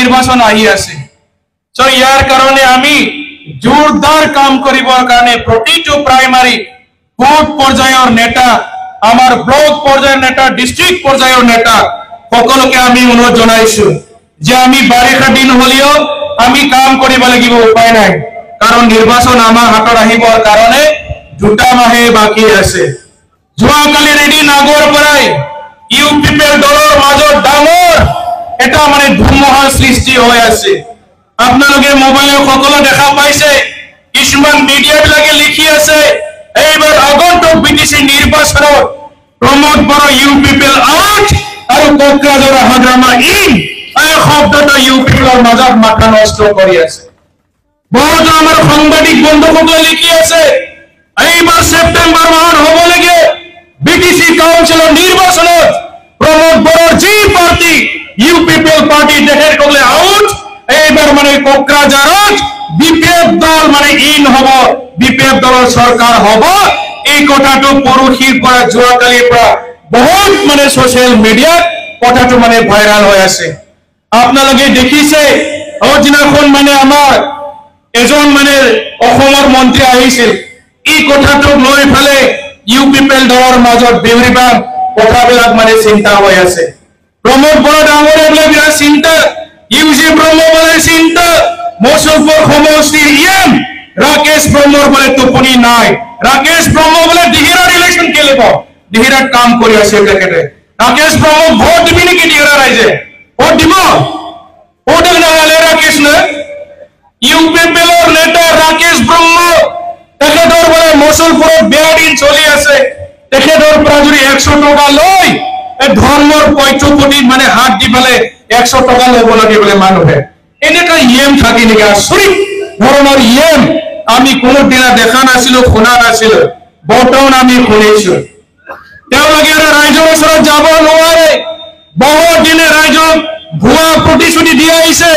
নিৰ্বাচন আহি আছে সো ইয়াৰ কাৰণে আমি জোৰদাৰ কাম কৰিবৰ কাৰণে প্ৰতিটো প্ৰাইমাৰী বুথ পৰ্যায়ৰ নেতা আমাৰ ব্লক পৰ্যায়ৰ নেতা ডিস্ট্ৰিক্ট পৰ্যায়ৰ নেতা সকলোকে আমি অনুৰোধ জনাইছো যে আমি বাৰিষা দিন হলিও আমি কাম কৰিব লাগিব উপায় নাই কাৰণ নিৰ্বাচন আমাৰ হাতত আহিবৰ কাৰণে 2 মাহে বাকি আছে যোৱাকালি ৰেডি নাগৰ পৰাই ইউপিপিএল দলৰ মাজত ডাঙৰ এটা মানে ধুমুহাৰ সৃষ্টি হৈ আছে আপোনালোকে মোবাইলৰ সকলো দেখা পাইছে কিছুমান মিডিয়া বিলাকে লিখি আছে এইবাৰ আগন্তুক বিটিসি নিৰ্বাচনত প্ৰমোদ বড়ো ইউপিপিএল আউট আৰু কোকৰাঝাৰ হাগ্ৰামা ইন এই শব্দটো ইউপিপিএলৰ মাজত মাথা নষ্ট কৰি আছে বহুত আমাৰ সাংবাদিক বন্ধুসকলে লিখি আছে এইবাৰ সেপ্টেম্বৰ মাহত হ'ব লাগে বিটিসি কাউন্সিলৰ নিৰ্বাচনত প্ৰমোদ বড়োৰ জি পাৰ্টি ইউপিপিএল পাৰ্টি তেখেতসকলে আউট এইবাৰ মানে কোকৰাঝাৰত বিপিএফ দল মানে ইন হ'ব বিপিএফ দলৰ চৰকাৰ হ'ব এই কথাটো পৰহিৰ পৰা যোৱাকালিৰ পৰা বহুত মানে সোশ্যাল মিডিয়াত কথাটো মানে ভাইৰাল হৈ আছে আপোনালোকে দেখিছে অদিনাখন মানে আমাৰ এজন মানে অসমৰ মন্ত্ৰী আহিছিল এই কথাটো লৈ ফেলে ইউপিপিএল দলৰ মাজত বিৰিবান কথাবিলাক মানে চিন্তা হৈ আছে প্ৰমোদ বড়ো ডাঙৰীয়া বিৰাট চিন্তা ইউজি ব্ৰহ্ম বলে চিন্তা মৌসুফৰ সমষ্টিৰ ইএম ৰাকেশ ব্ৰহ্মৰ বলে টোপনি নাই ৰাকেশ ব্ৰহ্ম বলে দিহিৰাৰ ইলেকশন খেলিব দিহিৰাত কাম কৰি আছে তেখেতে ৰাকেশ ব্ৰহ্ম ভোট দিবি নেকি দিহিৰা ৰাইজে ভোট দিব ভোট নহলে ৰাকেশ নে ইউপিপিএলৰ নেতা ৰাকেশ ব্ৰহ্ম তেখেতৰ বলে মৌসুফৰত 2 দিন চলি আছে তেখেতৰ পৰা যদি 100 টকা লৈ ধৰ্মৰ পৈঠ্যপতি মানে হাত দি পেলে 100 টকা লব লাগে বলে মানুহে এনেকা ইএম থাকি নেকি আচৰিত ধৰণৰ ইএম আমি কোনো দিনা দেখা নাছিলো শুনা নাছিলো বৰ্তমান আমি শুনিছো তেওঁলোকে ৰাইজৰ ওচৰত যাব নোৱাৰে বহুত দিনে ৰাইজক ভুৱা প্ৰতিশ্ৰুতি দি আহিছে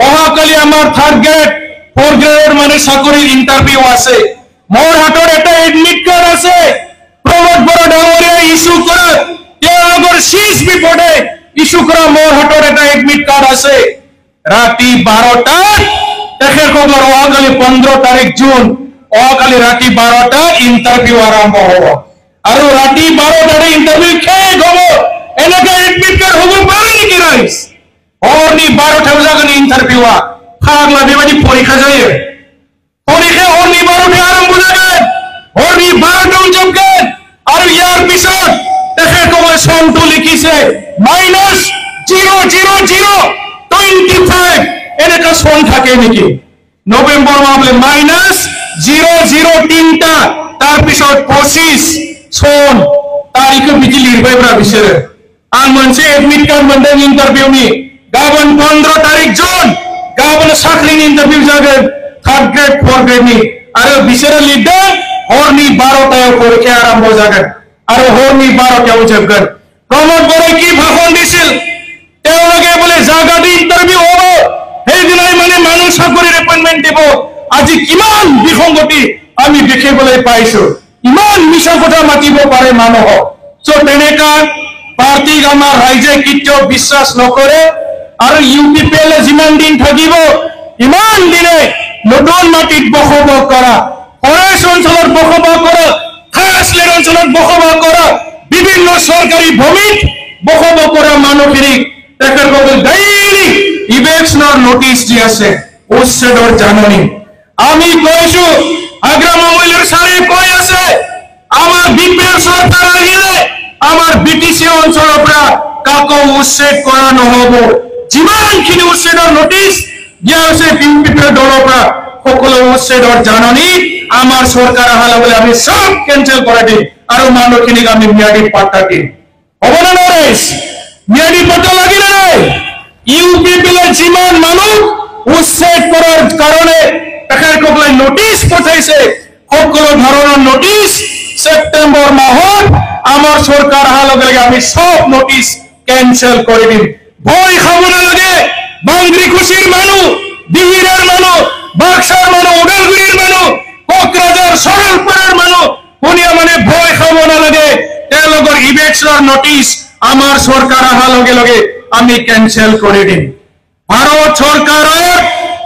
অহাকালি আমাৰ 3rd গ্ৰেড 4th গ্ৰেডৰ মানে চাকৰিৰ ইন্টাৰভিউ আছে মোৰ হাতত এটা এডমিট কাৰ্ড আছে প্ৰমোদ বড়ো ডাঙৰীয়া ইস্যু কৰা তেওঁলোকৰ শীৰ্ষ বিপদে ইস্যু কৰা মোৰ হাতত এটা এডমিট কাৰ্ড আছে ৰাতি 12টাত তেখেতসকলৰ অহাকালি 15 তাৰিখ জুন অহাকালি ৰাতি 12টাত ইন্টাৰভিউ আৰম্ভ হ'ব আৰু ৰাতি 12টাত ইন্টাৰভিউ শেষ হ'ব এনেকা এডমিট কাৰ্ড হ'ব পাৰে নেকি ৰাইজ অনি 12টা বজাত ইন্টাৰভিউ ফাগলা বেবাদি পৰীক্ষা যায় পৰীক্ষা অনি 12টা আৰম্ভ যায় অনি 12টা জমকে আৰু ইয়াৰ পিছত তেখেতসকলে চনটো লিখিছে -00025 এনেকা চন থাকে নেকি নৱেম্বৰ মাহলে -003টা তাৰ পিছত 25 চন তাৰিখ বিজি লিৰবাইব্ৰা বিচাৰে আন মনছে এডমিট কাৰ্ড মন্ডে ইন্টাৰভিউ নি গাবন 15 তাৰিখ জুন গাবন চাকৰি ইন্টাৰভিউ যাবে 3rd গ্ৰেড 4th গ্ৰেড নি আৰু বিচাৰে লিডাৰ হৰনি 12টায় পৰীক্ষা আৰম্ভ যাবে আৰু হৰনি 12টাও যাবে প্ৰমোদ বড়ো কি ভাষণ দিছিল তেওঁলোকে বলে জাগা দি ইন্টাৰভিউ হ'ব সেইদিনাই মানে মানুহ চাকৰিৰ এপইন্টমেন্ট দিব আজি কিমান বিসংগতি আমি দেখিবলৈ পাইছো ইমান মিছা কথা মাতিব পাৰে মানুহ সো তেনেকা পাৰ্টিক আমাৰ ৰাইজে কেতিয়াও বিশ্বাস নকৰে আৰু ইউপিপিএল যিমান দিন থাকিব ইমান দিনে নতুন মাটিত বসবাস কৰা ফৰেষ্ট অঞ্চলত বসবাস কৰা খাছলেট অঞ্চলত বসবাস কৰা বিভিন্ন সৰকাৰি ভূমিত বসবাস কৰা মানুহখিনিক তেখেতসকলে ডেইলি ইভেকশনৰ নোটিশ দি আছে উচ্ছেদৰ জাননী আমি কৈছো আগ্ৰাম মূল্যৰ সাৰে কৈ আছে আমাৰ বিপিএল সৰকাৰ আহিলে আমাৰ বিটিসি অঞ্চলৰ পৰা কাকো উচ্ছেদ কৰা নহব যিমানখিনি উচ্ছেদৰ নোটিশ দিয়া হৈছে বিপিএল দলৰ পৰা সকলো উচ্ছেদৰ জাননী আমাৰ সৰকাৰ আহালে বলে আমি সব ক্যান্সেল কৰে দিই আৰু মানুহখিনিক আমি ম্যাদি পাট্টা দিম হ'ব না নৰেশ ম্যাদি পাট্টা লাগিলে নাই ইউপিপিএল যিমান মানুহ উচ্ছেদ কৰাৰ কাৰণে তেখেতসকলে নোটিশ পঠাইছে সকলো ধৰণৰ নোটিশ সেপ্টেম্বৰ মাহত আমাৰ সৰকাৰ আহাৰ লগে লগে আমি সব নোটিশ ক্যান্সেল কৰি দিম ভয় খাব নালাগে বাংগ্ৰিকুছিৰ মানুহ দিহিৰাৰ মানুহ বাক্সাৰ মানুহ ওদালগুৰিৰ মানুহ কোকৰাঝাৰ সৰলপাৰাৰ মানুহ কোনিয়া মানে ভয় খাব নালাগে তেওঁলোকৰ ইভেকশনৰ নোটিশ আমাৰ সৰকাৰ আহাৰ লগে লগে আমি ক্যান্সেল কৰি দিম ভাৰত সৰকাৰেৰ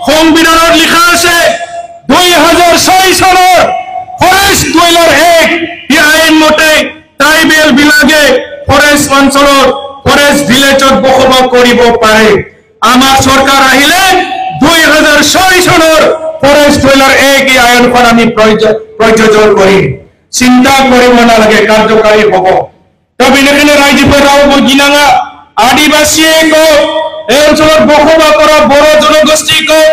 সংবিধানত লিখা আছে 2006 চনৰ ফৰেষ্ট ডুৱেলাৰ এক্ট এই আইন মতে ট্ৰাইবেল বিলাকে ফৰেষ্ট অঞ্চলত ফৰেষ্ট ভিলেজত বসবাস কৰিব পাৰে আমাৰ চৰকাৰ আহিলে 2006 চনৰ ফৰেষ্ট ডুৱেলাৰ এক্ট এই আইনখন আমি প্ৰয়োজন কৰিম চিন্তা কৰিব নালাগে কাৰ্যকাৰী হ'ব তবে এখানে ৰাজ্যপাল গিনাঙা আদিবাসীয়ে কওক এই অঞ্চলত বসবাস কৰা বড়ো জনগোষ্ঠী কওক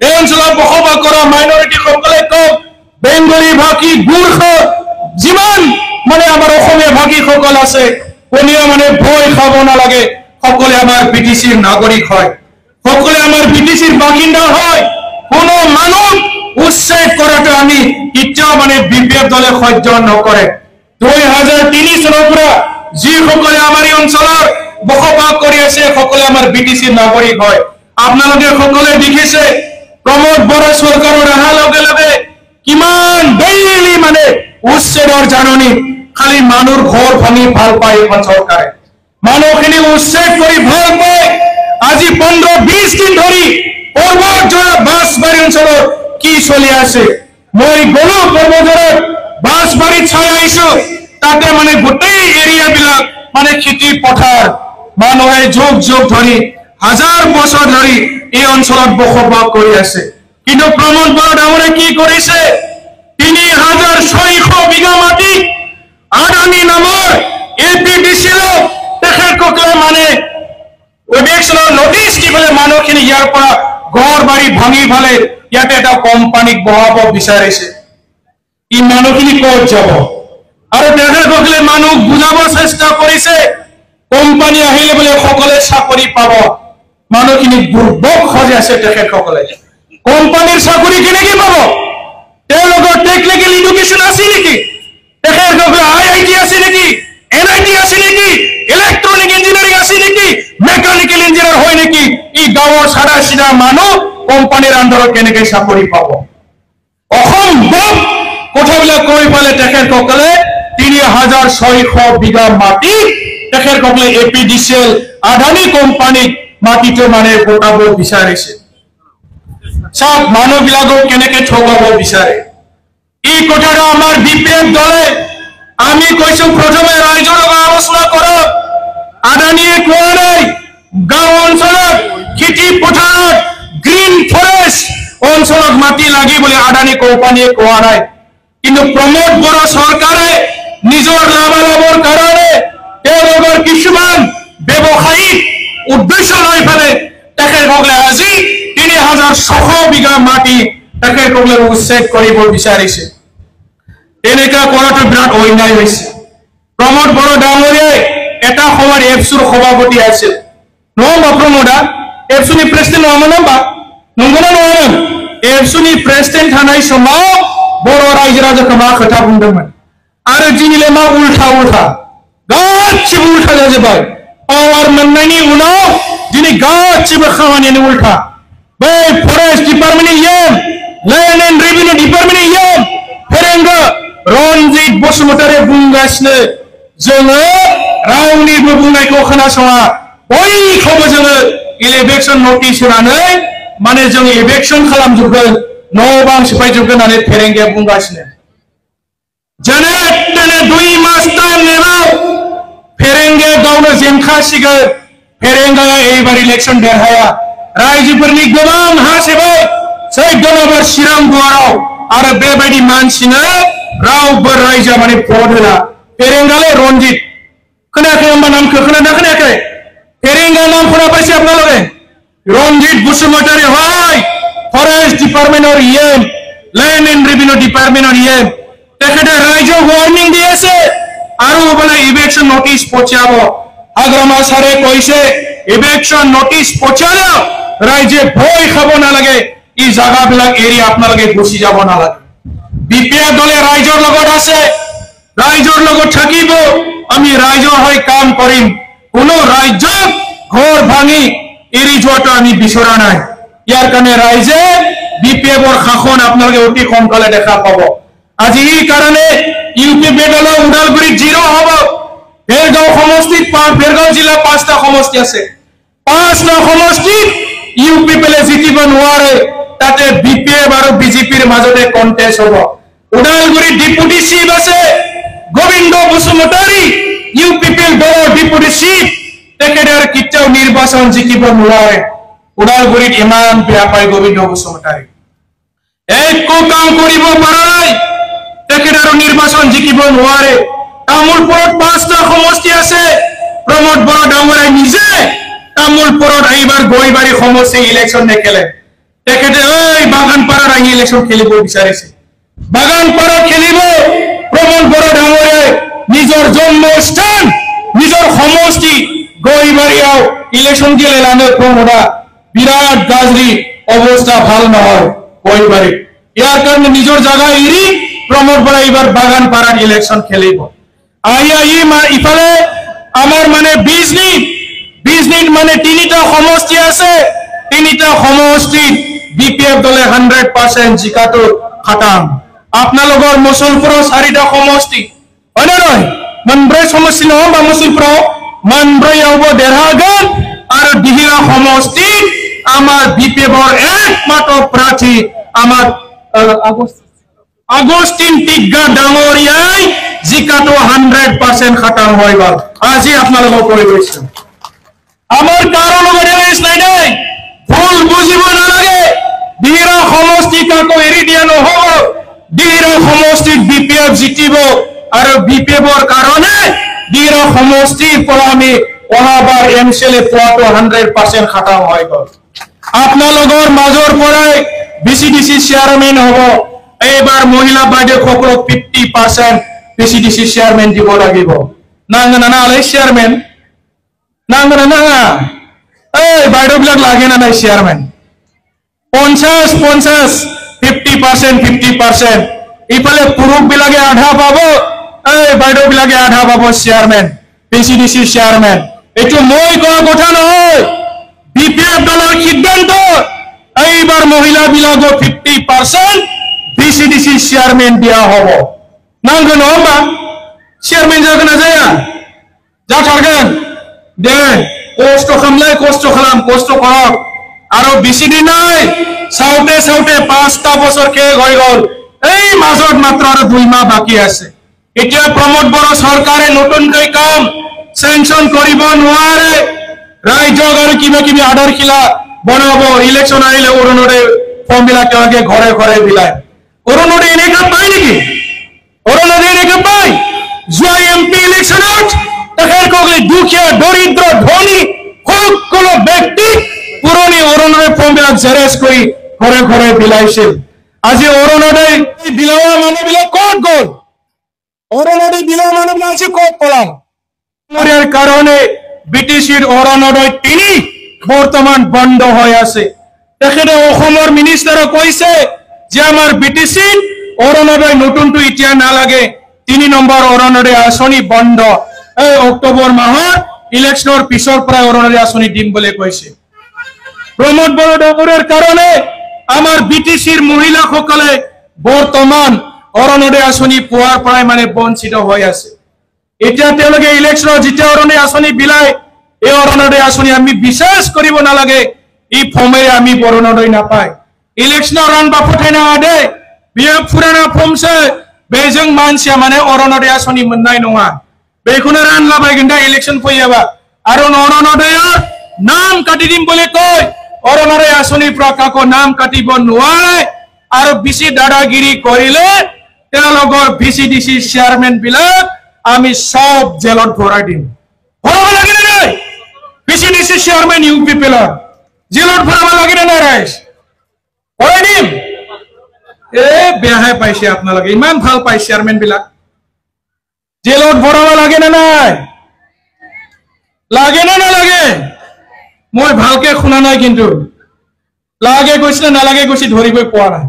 এই অঞ্চলত বসবাস কৰা মাইনৰিটি সকলে কওক বেংগলী ভাষী গুৰখা যিমান মানে আমাৰ অসমীয়া ভাষী সকল আছে কোনেও মানে ভয় খাব নালাগে সকলে আমাৰ বিটিসিৰ নাগৰিক হয় সকলে আমাৰ বিটিসিৰ বাসিন্দা হয় কোনো মানুহ উচ্ছেদ কৰাটো আমি কেতিয়াও মানে বিপ্লৱ দলে সহ্য নকৰে 2003 চনৰ পৰা যিসকলে আমাৰ এই অঞ্চলৰ বসবাস কৰি আছে সকলে আমাৰ বিটিসিৰ নাগৰিক হয় আপোনালোকে সকলে দেখিছে প্ৰমোদ বৰা চৰকাৰৰ অহাৰ লগে লগে কিমান ডেইলি মানে উচ্ছেদৰ জাননী খালি মানুহৰ ঘৰ ভাঙি ভাল পায় এখন চৰকাৰে মানুহখিনি উচ্ছেদ কৰি ভাল পায় আজি 15-20 দিন ধৰি পৰ্বতজোৰা বাঁশবাৰী অঞ্চলত কি চলি আছে মই গলো পৰ্বতজোৰাত বাঁশবাৰীত চাই আহিছো তাতে মানে গোটেই এৰিয়া বিলাক মানে খেতি পথাৰ মানুহে যুগ যুগ ধৰি হাজাৰ বছৰ ধৰি এই অঞ্চলত বসবাস কৰি আছে কিন্তু প্ৰমোদ বৰা ডাঙৰে কি কৰিছে 3600 বিঘা মাটি আদানী নামৰ এপিডিসিৰ তেখেতসকলে মানে ইলেকশনৰ নোটিছ দিবলৈ মানুহখিনি ইয়াৰ পৰা ঘৰ বাৰী ভাঙি ফালে ইয়াতে এটা কোম্পানীক বহাব বিচাৰিছে ই মানুহখিনি ক'ত যাব আৰু তেখেতসকলে মানুহ বুজাব চেষ্টা কৰিছে কোম্পানী আহিলে বোলে সকলে চাকৰি পাব মানুহখিনি দুৰ্ভোগ হৈ আছে তেখেতসকলে কোম্পানীৰ চাকৰি কেনেকৈ পাব তেওঁলোকৰ টেকনিক্যাল এডুকেশ্যন আছে নেকি তেখেতসকলে আইআইটি আছে নেকি এনআইটি আছে নেকি ইলেক্ট্ৰনিক ইঞ্জিনিয়াৰিং আছে নেকি মেকানিক্যাল ইঞ্জিনিয়াৰ হয় নেকি ই গাঁৱৰ সাদা সিধা মানুহ কোম্পানীৰ আণ্ডাৰত কেনেকৈ চাকৰি পাব অসম্ভৱ কথাবিলাক কৈ পালে তেখেতসকলে 3600 বিঘা মাটি তেখেতসকলে এপিডিসিএল আদানী কোম্পানীক মাটিটো মানে গোটাব বিচাৰিছে সব মানুহবিলাকক কেনেকৈ ঠগাব বিচাৰে এই কথাটো আমাৰ বিপিএফ দলে আমি কৈছো প্ৰথমে ৰাইজৰ লগত আলোচনা কৰক আদানীয়ে কোৱা নাই গাঁও অঞ্চলত খেতি পথাৰত গ্ৰীণ ফৰেষ্ট অঞ্চলত মাটি লাগিবলৈ আদানী কোম্পানীয়ে কোৱা নাই কিন্তু প্ৰমোদ বৰা চৰকাৰে নিজৰ লাভালাভৰ কাৰণে তেওঁলোকৰ কিছুমান ব্যৱসায়িক উদ্দেশ্য লৈ পেলে তেখেতসকলে আজি 3600 বিঘা মাটি তেখেতসকলে উচ্ছেদ কৰিব বিচাৰিছে এনেকা কৰাটো বিৰাট অন্যায় হৈছে প্ৰমোদ বৰা ডাঙৰীয়াই এটা সময়ত এফচুৰ সভাপতি আছিল নহ'ব প্ৰমোদা এফচুনি প্ৰেচিডেণ্ট নহ'ব নংগনা নহয় এফচুনি প্ৰেচিডেণ্ট থানাই समाव बर' रायजो राजाखौ मा खोथा बुंदोंमोन आरो दिनैले मा उल्था गासिबो उल्था जाजोब्बाय पावार मोननायनि उनाव दिनै गासिबो खामानियानो उल्था बै फरेस्ट डिपार्टमेन्टनि इएम लेन्ड एन्ड रेभिनिउ डिपार्टमेन्टनि इएम फेरेंगा रनजित बसुमतारी बुंगासिनो जोङो रावनिबो बुंनायखौ खोनासङा बयखौबो जोङो इलेक्शन नटिस होनानै माने जों इलेक्शन खालामजोबगोन न' बां सिफायजोबगोन होननानै फेरेंगाया बुंगासिनो जेने तेने 2 मास टाइम नेबाय फेरेंगाया गावनो जेनखासिगोन फेरेंगाया एबार इलेक्शन देरहाया रायजोफोरनि गोबां हा सेबाय 14 नम्बर चिरां गुवाराव आरो बेबायदि मानसिनो रावबो रायजोआ माने भट होला फेरेंगाले रनजित खोनायाखै होनबा नामखौ खोनादोंना खोनायाखै फेरेंगा नाम खोनाबायसै आपनालोगे रनजित बसुमतारी হয় फरेस्ट डिपार्टमेन्टर इएम लैंड एंड रेभिनिउ डिपार्टमेन्टर इएम तेखेते रायजो वार्निंग दिएছে আৰু বলে ইলেকশন নোটিস পঠিয়াব আগ্রামা সারে কইছে ইলেকশন নোটিস পঠিয়ালে রাইজে ভয় খাব না লাগে এই জায়গাবিলাক এরিয়া আপনালকে গুছি যাব না লাগে বিপিএফ দলে ৰাইজৰ লগত আছে ৰাইজৰ লগত থাকিব আমি ৰাইজৰ হৈ কাম কৰিম কোনো ৰাজ্য ঘৰ ভাঙি এৰি যোৱাটো আমি বিচৰা নাই ইয়াৰ কাৰণে ৰাইজে বিপিএফৰ শাসন আপোনালোকে অতি সোনকালে দেখা পাব আজি এই কাৰণে ইউপি বেডল উদালগুৰি 0 হ'ব ভেৰগাঁও সমষ্টিত ভেৰগাঁও জিলা 5টা সমষ্টি আছে 5টা সমষ্টিত পিপলে জিতিব নোৱাৰে তাতে বিপিএফ আৰু বিজেপিৰ মাজতে কন্টেস্ট হ'ব ওদালগুৰি ডিপুটি চিফ আছে গোবিন্দ বসুমতাৰী ইউ পিপল দলৰ ডিপুটি চিফ তেখেতে আৰু কেতিয়াও নিৰ্বাচন জিকিব নোৱাৰে ওদালগুৰিত ইমান বেয়া পায় গোবিন্দ বসুমতাৰী একো কাম কৰিব পৰা নাই তেখেতে আৰু নিৰ্বাচন জিকিব নোৱাৰে তামুলপুৰত 5টা সমষ্টি আছে প্ৰমোদ বৰা ডাঙৰীয়াই নিজে তামুলপুৰত এইবাৰ গৈবাৰী সমষ্টি ইলেকশ্যন নেখেলে তেখেতে এই বাগানপাৰাত আহি ইলেকশ্যন খেলিব বিচাৰিছে বাগানপাৰাত খেলিব প্ৰমোদ বৰা ডাঙৰীয়াই নিজৰ জন্মস্থান নিজৰ সমষ্টি গৈবাৰীও ইলেকশ্যন খেলে লানে প্ৰমোদা বিৰাট গাজৰি অৱস্থা ভাল নহয় গৈবাৰী ইয়াৰ কাৰণে নিজৰ জায়গা এৰি প্ৰমোদ বৰা এইবাৰ বাগানপাৰাত ইলেকশ্যন খেলিব ইফালে আমাৰ মানে বিজনিত মানে 3টা সমষ্টি আছে 3টা সমষ্টিত বিপিএফ দলে 100% জিকাটো খাটাম আপোনালোকৰ মুছলপুৰৰ 4টা সমষ্টি হয় না নহয় মনব্ৰই সমষ্টি নহয় বা মুছলপুৰ মনব্ৰই হ'ব দেৰহাগান আৰু দিহিৰা সমষ্টি আমাৰ বিপিএফৰ একমাত্ৰ প্ৰাৰ্থী আমাৰ আগস্টিন টিগ্গা ডাঙৰীয়াই জিকাটো 100% খাটাম হৈ গ'ল আজি আপোনালোকক কৈ গৈছো আমাৰ কাৰো লগত নাই ভুল বুজিব নালাগে দিহিৰা সমষ্টি কাকো এৰি দিয়া নহ'ব দিহিৰা সমষ্টিত বিপিএফ জিতিব আৰু বিপিএফৰ কাৰণে দিহিৰা সমষ্টিৰ পৰা আমি অহাবাৰ এমচিএলএ পোৱাটো 100% খাটাম হৈ গ'ল আপোনালোকৰ মাজৰ পৰাই বিচিডিসি চেয়াৰমেন হ'ব এইবাৰ মহিলা বাইদেউসকলক 50% বিচিডিসি চেয়াৰমেন দিব লাগিব নাংগনা আলাই চেয়াৰমেন নাংগনা এই বাইদেউবিলাক লাগে না নাই চেয়াৰমেন 50 50% ইফালে পুৰুষবিলাকে আধা পাব এই বাইদেউবিলাকে আধা পাব চেয়াৰমেন বিচিডিসি চেয়াৰমেন এইটো মই কোৱা কথা নহয় বিপিএফ দলৰ সিদ্ধান্ত এইবাৰ মহিলাবিলাকক 50% বিচিডিসি চেয়ারম্যান দিয়া হব নাংগন হবা চেয়ারম্যান যাক না যায় যা থাকেন দে কষ্ট খামলাই কষ্ট খালাম কষ্ট করক আর বিচিডি নাই সাউতে 5টা বছর কে হৈ গল এই মাজত মাত্র আর 2 মাহ বাকি আছে এতিয়া প্রমোদ বড় সরকারে নতুনকৈ কাম স্যাংশন করিব নোৱাৰে ৰাজ্যক আৰ কিবা কিবি আৰ্ডাৰ খিলা বনাব ইলেকশন আইলে অৰুণোদয় ফৰ্ম বিলাকে আগে ঘৰে ঘৰে বিলায় অৰুণোদয় এনেকা পায় নেকি অৰুণোদয় এনেকা পায় যোৱা এমপি ইলেকশনত তেখেতসকলে দুখীয়া দৰিদ্ৰ ধনী সকলো ব্যক্তি পুৰণি অৰুণোদয় ফৰ্ম বিলাক জেৰেজ কৰি ঘৰে ঘৰে বিলাইছিল আজি অৰুণোদয় বিলাৱা মানুহবিলাক ক'ত গ'ল অৰুণোদয় বিলাৱা মানুহবিলাক আজি ক'ত পলাল ইয়াৰ কাৰণে বিটিচিৰ অৰুণোদয় 3 বৰ্তমান বন্ধ হৈ আছে তেখেতে অসমৰ মিনিষ্টাৰক কৈছে যে আমাৰ বিটিচি অৰুণোদয় নতুনটো এতিয়া নালাগে 3 নম্বৰ অৰুণোদয় আঁচনি বন্ধ এই অক্টোবৰ মাহত ইলেকশনৰ পিছৰ পৰা অৰুণোদয় আঁচনি দিম বুলি কৈছে প্ৰমোদ বড়ো ডাঙৰীয়াৰ কাৰণে আমাৰ বিটিচিৰ মহিলাসকলে বৰ্তমান অৰুণোদয় আঁচনি পোৱাৰ পৰাই মানে বঞ্চিত হৈ আছে এতিয়া তেওঁলোকে ইলেকশনৰ যেতিয়া অৰুণোদয় আঁচনি বিলাই এই অৰুণোদয় আঁচনি আমি বিশ্বাস কৰিব নালাগে এই ফৰ্মেৰে আমি অৰুণোদয় নাপায় ইলেকশনৰ ৰান বাফুঠাই না দে বিয়া ফুৰানা ফৰ্মছে বেজং মানसिया মানে অৰুণোদয় আঁচনি মোন্নাই নङा বেখুনা ৰান লাবাই গন্ডা ইলেকশন ফয়াবা আৰু অৰুণোদয়ৰ নাম কাটি দিম বুলি কয় অৰুণোদয় আঁচনিৰ পৰা কাকো নাম কাটিব নোৱাৰে আৰু বিচি দাদাগিৰি কৰিলে তেওঁলোকৰ বিচিডিসি চেয়াৰমেন বিলাক আমি সব জেলত ভৰাই দিম ভৰাব লাগে নাই বিচিডিসি চেয়াৰমেন ইউপি পেলাৰ জেলত ভৰাব লাগে না ৰাইজ ভৰাই দিম এ বেয়াহে পাইছে আপোনালোকে ইমান ভাল পাই চেয়াৰমেন বিলাক জেলত ভৰাব লাগে না নাই লাগে না নালাগে মই ভালকে শুনা নাই কিন্তু লাগে কৈছে না নালাগে কৈছে ধৰিবই পোৱা নাই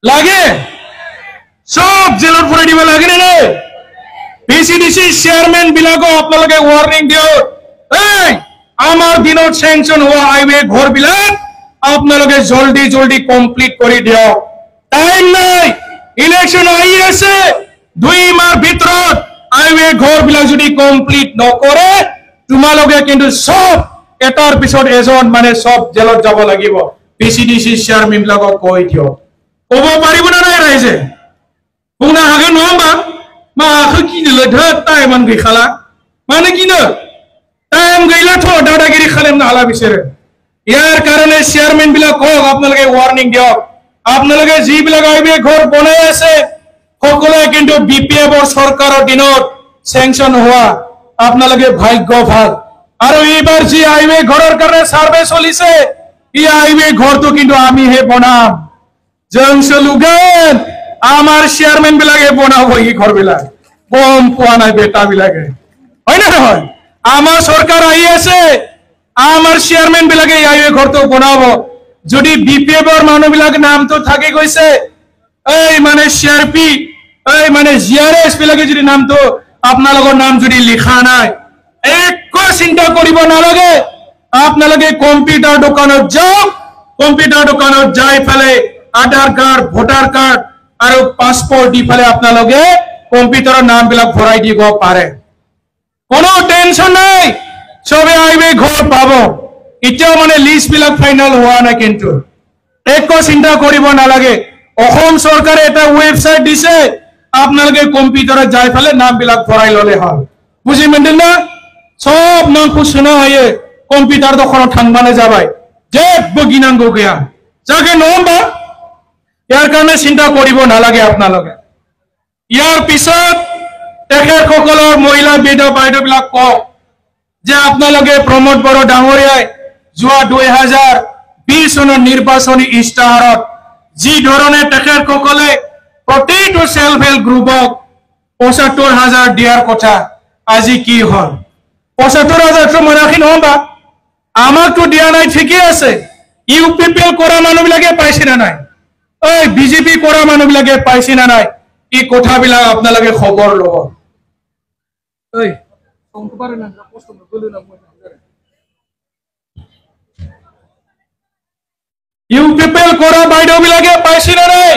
লাগে সব জেলত ভৰাই দিব লাগে না বিচিডিসি চেয়াৰমেন বিলাকক আপোনালোকে ওয়াৰ্নিং দিও এই আমাৰ দিনত স্যাংশন হোৱা হাইৱে ঘৰ বিলাক আপোনালোকে জলদি জলদি কমপ্লিট কৰি দিও টাইম নাই ইলেকশন আহি আছে 2 মাহ ভিতৰত হাইৱে ঘৰ বিলাক যদি কমপ্লিট নকৰে তোমালোকে কিন্তু সব এটাৰ পিছত এজন মানে সব জেলত যাব লাগিব পিসিডিসি চেয়াৰম্যান বিলাকক কৈ দিও ক'ব পাৰিব না নাই ৰাইজে বুনা হাগে নহবা মা আখো কি দিলে ধত টাইমান গইখালা মানে কি না টাইম গইলা তো দাদাগিরি খালেম না হালা বিচরে ইয়ার কারণে চেয়ারম্যান বিলাক কক আপোনালোকে ওয়ার্নিং দিয়ক আপোনালোকে জি বিলাক আইবে ঘর বনাই আছে সকলে কিন্তু বিপিএফ সরকারের দিনত স্যাংশন হওয়া আপোনালোকে ভাগ্য ভাল আৰু এইবাৰ জি হাইৱে ঘৰৰ কাৰণে সাৰ্ভে চলিছে ই হাইৱে ঘৰটো কিন্তু আমি হে বনাম জংসলুগান আমাৰ চেয়াৰম্যান বিলাকে বনাবো এই ঘৰ বিলাক বম পোৱা নাই বেটা বিলাকে হয় না নহয় আমাৰ সৰকাৰ আই আছে আমাৰ চেয়াৰম্যান বিলাকে এই হাইৱে ঘৰটো বনাবো যদি বিপিএফ এর মানুহ বিলাক নামটো থাকি গৈছে এই মানে সিআরপি এই মানে জিআরএস বিলাকে যদি নামটো আপোনালোকৰ নাম যদি লিখা নাই একো চিন্তা কৰিব নালাগে আপোনালোকে কম্পিউটার দোকানত যাও কম্পিউটার দোকানত যাই ফেলে আধার কার্ড ভোটার কার্ড আর পাসপোর্ট দি ফেলে আপোনালোকে কম্পিউটারের নাম বিলাক ভৰাই দিব পাৰে কোনো টেনশন নাই সবে আইবে ঘৰ পাবো এতিয়াও মানে লিস্ট বিলাক ফাইনাল হোৱা নাই কিন্তু একো চিন্তা কৰিব নালাগে অসম সৰকাৰে এটা ওয়েবসাইট দিছে আপোনালোকে কম্পিউটাৰে যাই ফেলে নাম বিলাক ভৰাই ললে হল বুঝি মেন্দেল না সব নাম খুশনা হয়ে কম্পিউটাৰ দোকানত থাংবানে যাবাই যেবো গিনাঙ্গো গিয়া যাকে নহবা ইয়াৰ কাৰণে চিন্তা কৰিব নালাগে আপোনালোকে ইয়াৰ পিছত তেখেতসকলৰ মহিলা বাইদেউ বিলাক কক যে আপোনালোকে প্ৰমোদ বড়ো ডাঙৰীয়াই যোৱা 2020 চনৰ নিৰ্বাচনী ইস্তাহাৰত যি ধৰণে তেখেতসকলে প্ৰতিটো সেলফ হেল্প গ্ৰুপক ৭৫,০০০ দিয়াৰ কথা আজি কি হল ৭৫,০০০ মনাখি নহবা আমাকতো দিয়া নাই ঠিকই আছে ইউপিপিএল কৰা মানুহ বিলাকে পাইছে না নাই ওই বিজেপি কৰা মানুহ বিলাকে পাইছে না নাই এই কথাবিলাক আপোনালোকে খবৰ লব ওই সংকপাৰে না পোস্ট গলো না ইউপিপিএল কৰা বাইদেউ বিলাকে পাইছে না নাই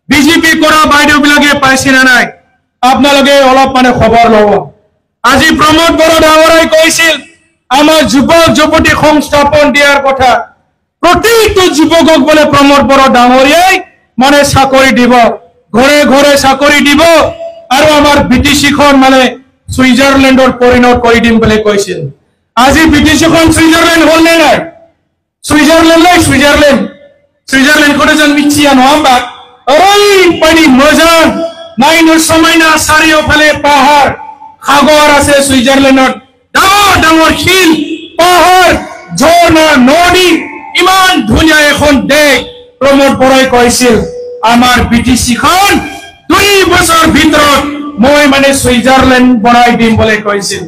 বিজেপি কৰা বাইদেউ বিলাকে পাইছে না নাই আপোনালোকে অলপ মানে খবৰ লব আজি প্ৰমোদ বড়ো ডাঙৰাই কৈছিল আমার যুবক যুবতী সংস্থাপন দিয়ার কথা প্রত্যেকটো যুবকক বলে প্রমোদ বড়ো ডাঙরিয়াই মানে চাকরি দিব ঘরে ঘরে চাকরি দিব আর আমার বিটিসিখন মানে সুইজারল্যান্ডর পরিণত করে দিম বলে কইছিল আজি বিটিসিখন সুইজারল্যান্ড হল নে নাই সুইজারল্যান্ড করে যেন মিছিয়া নহবা ওই পানি মজা নাইনোর সময় না চাৰিওফালে পাহাড় সাগৰ আছে সুইজাৰল্যান্ডত ডাঙৰ ডাঙৰ শিল পাহাড় ঝৰ্ণা নদী ইমান ধুনীয়া এখন দেশ প্ৰমোদ বড়োই কৈছিল আমাৰ বিটিসিখন 2 বছৰ ভিতৰত মই মানে সুইজাৰল্যান্ড বনাই দিম বলে কৈছিল